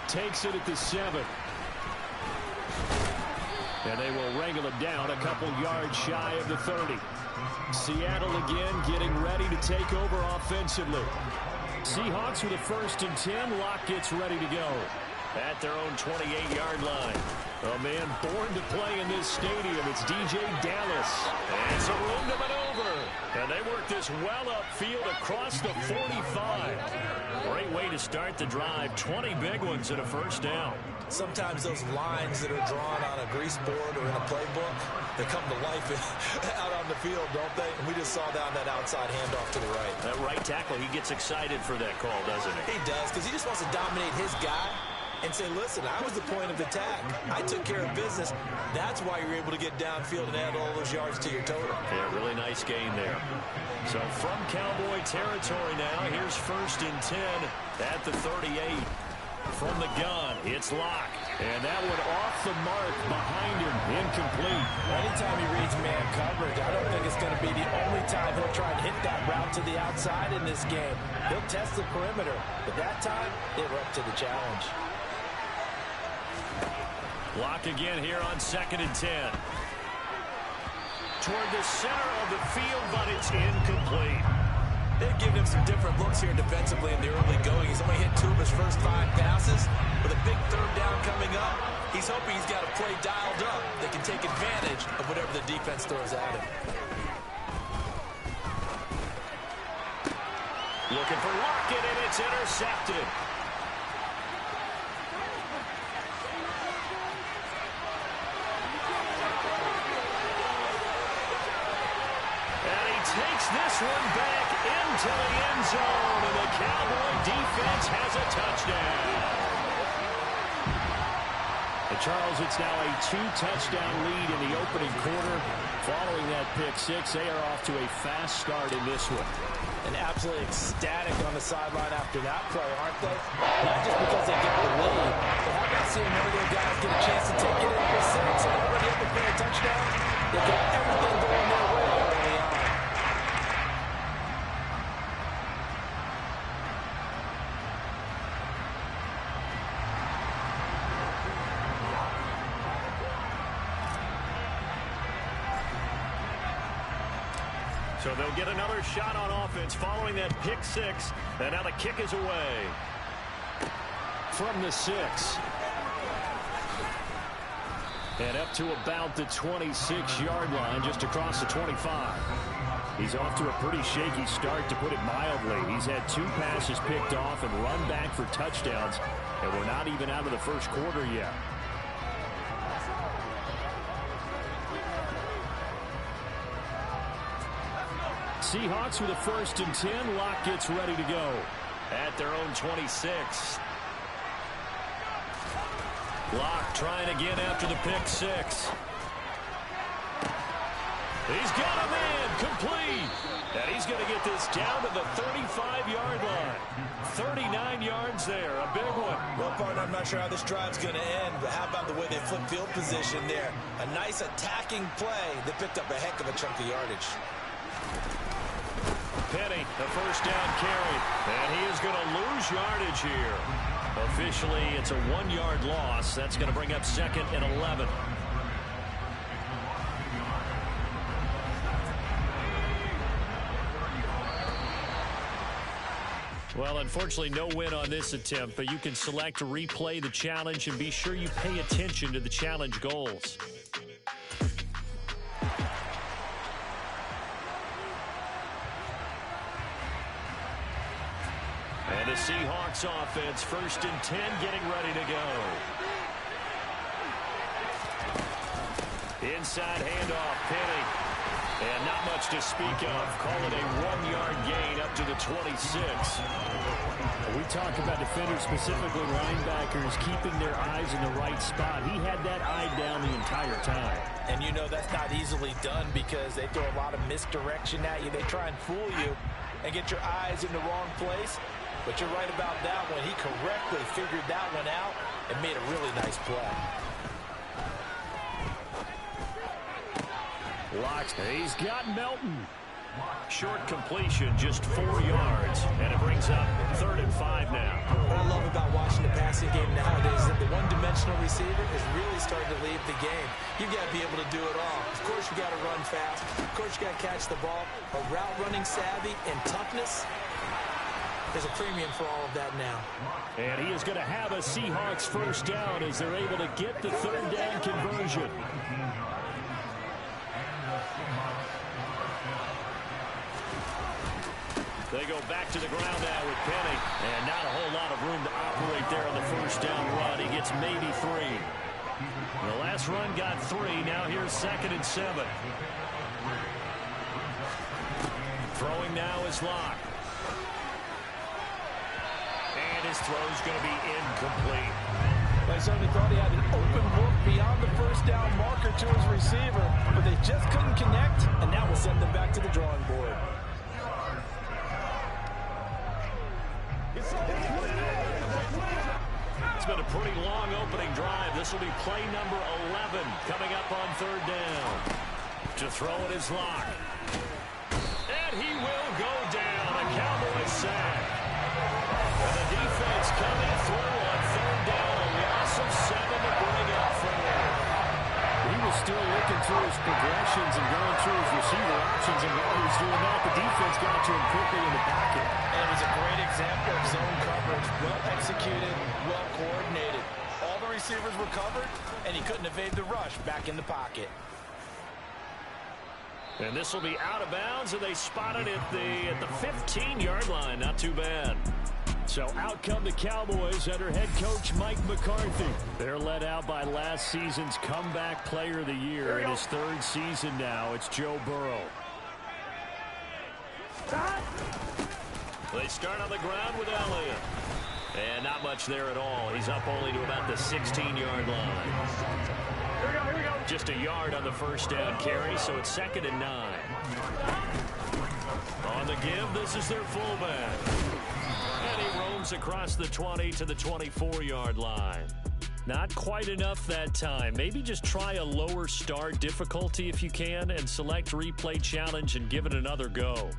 Takes it at the 7. And they will wrangle it down a couple yards shy of the 30. Seattle again getting ready to take over offensively. Seahawks with a 1st and 10. Locke gets ready to go at their own 28-yard line. A man born to play in this stadium. It's DJ Dallas. And it's a room to maneuver. And they work this well upfield across the 45. Great way to start the drive. 20 big ones and a 1st down. Sometimes those lines that are drawn on a grease board or in a playbook, they come to life out on the field, don't they? And we just saw down that outside handoff to the right. That right tackle, he gets excited for that call, doesn't he? He does, because he just wants to dominate his guy. and say, listen, I was the point of attack. I took care of business. That's why you're able to get downfield and add all those yards to your total. Yeah, really nice gain there. So from Cowboy territory now, here's 1st and 10 at the 38. From the gun, it's Locke. And that one off the mark behind him, incomplete. Anytime he reads man coverage, I don't think it's going to be the only time he'll try and hit that route to the outside in this game. He'll test the perimeter, but that time, they were up to the challenge. Locke again here on 2nd and 10. Toward the center of the field, but it's incomplete. They've given him some different looks here defensively in the early going. He's only hit 2 of his first 5 passes. With a big 3rd down coming up, he's hoping he's got a play dialed up that can take advantage of whatever the defense throws at him. Looking for Lockett, and it's intercepted. Takes this one back into the end zone, and the Cowboy defense has a touchdown. And Charles, it's now a 2-touchdown lead in the opening quarter. Following that pick 6, they are off to a fast start in this one. And absolutely ecstatic on the sideline after that play, aren't they? Not just because they get the lead, but how about seeing one of their guys get a chance to take it in for 6 and already up for a touchdown? They got everything going their way early on. So they'll get another shot on offense following that pick 6. And now the kick is away. From the 6. And up to about the 26-yard line, just across the 25. He's off to a pretty shaky start, to put it mildly. He's had 2 passes picked off and run back for touchdowns. And we're not even out of the first quarter yet. Seahawks with a 1st and 10. Locke gets ready to go at their own 26. Locke trying again after the pick 6. He's got him in, complete. And he's going to get this down to the 35-yard line. 39 yards there, a big one. Well, partner, I'm not sure how this drive's going to end, but how about the way they flip field position there? A nice attacking play that picked up a heck of a chunk of yardage. Penny, the 1st down carry, and he is going to lose yardage here. Officially, it's a 1-yard loss. That's going to bring up 2nd and 11. Well, unfortunately, no win on this attempt, but you can select to replay the challenge and be sure you pay attention to the challenge goals. And the Seahawks offense, 1st and 10, getting ready to go. Inside handoff, Penny. And not much to speak of. Call it a 1-yard gain up to the 26. We talk about defenders, specifically linebackers, keeping their eyes in the right spot. He had that eye down the entire time. And you know that's not easily done because they throw a lot of misdirection at you. They try and fool you and get your eyes in the wrong place. But you're right about that one. He correctly figured that one out and made a really nice play. Locks. He's got Melton. Short completion, just 4 yards, and it brings up 3rd and 5 now. What I love about watching the passing game nowadays is that the one-dimensional receiver is really starting to leave the game. You've got to be able to do it all. Of course, you got to run fast. Of course, you got to catch the ball. But route running savvy and toughness, there's a premium for all of that now. And he is going to have a Seahawks 1st down as they're able to get the 3rd down conversion. They go back to the ground now with Penny. And not a whole lot of room to operate there on the 1st down run. He gets maybe 3. The last run got 3. Now here's 2nd and 7. Throwing now is Locke. And his throw's going to be incomplete. I certainly thought he had an open look beyond the first down marker to his receiver, but they just couldn't connect, and that will send them back to the drawing board. It's been a pretty long opening drive. This will be play number 11 coming up on third down. To throw it is Locke. And he will go down. A Cowboys sack. And the defense coming through on third down. A loss of 7 to bring up forward. He was still looking through his progressions and going through his receiver options, and while he was doing that, the defense got to him quickly in the pocket. And it was a great example of zone coverage. Well executed, well coordinated. All the receivers were covered, and he couldn't evade the rush back in the pocket. And this will be out of bounds, and they spotted it at the 15-yard line. Not too bad. So out come the Cowboys under head coach Mike McCarthy. They're led out by last season's comeback player of the year. In his third season now, it's Joe Burrow. They start on the ground with Elliott. And not much there at all. He's up only to about the 16-yard line. Here we go. Just a yard on the first down carry, so it's 2nd and 9. On the give, this is their fullback. And he roams across the 20 to the 24-yard line. Not quite enough that time. Maybe just try a lower start difficulty if you can and select replay challenge and give it another go.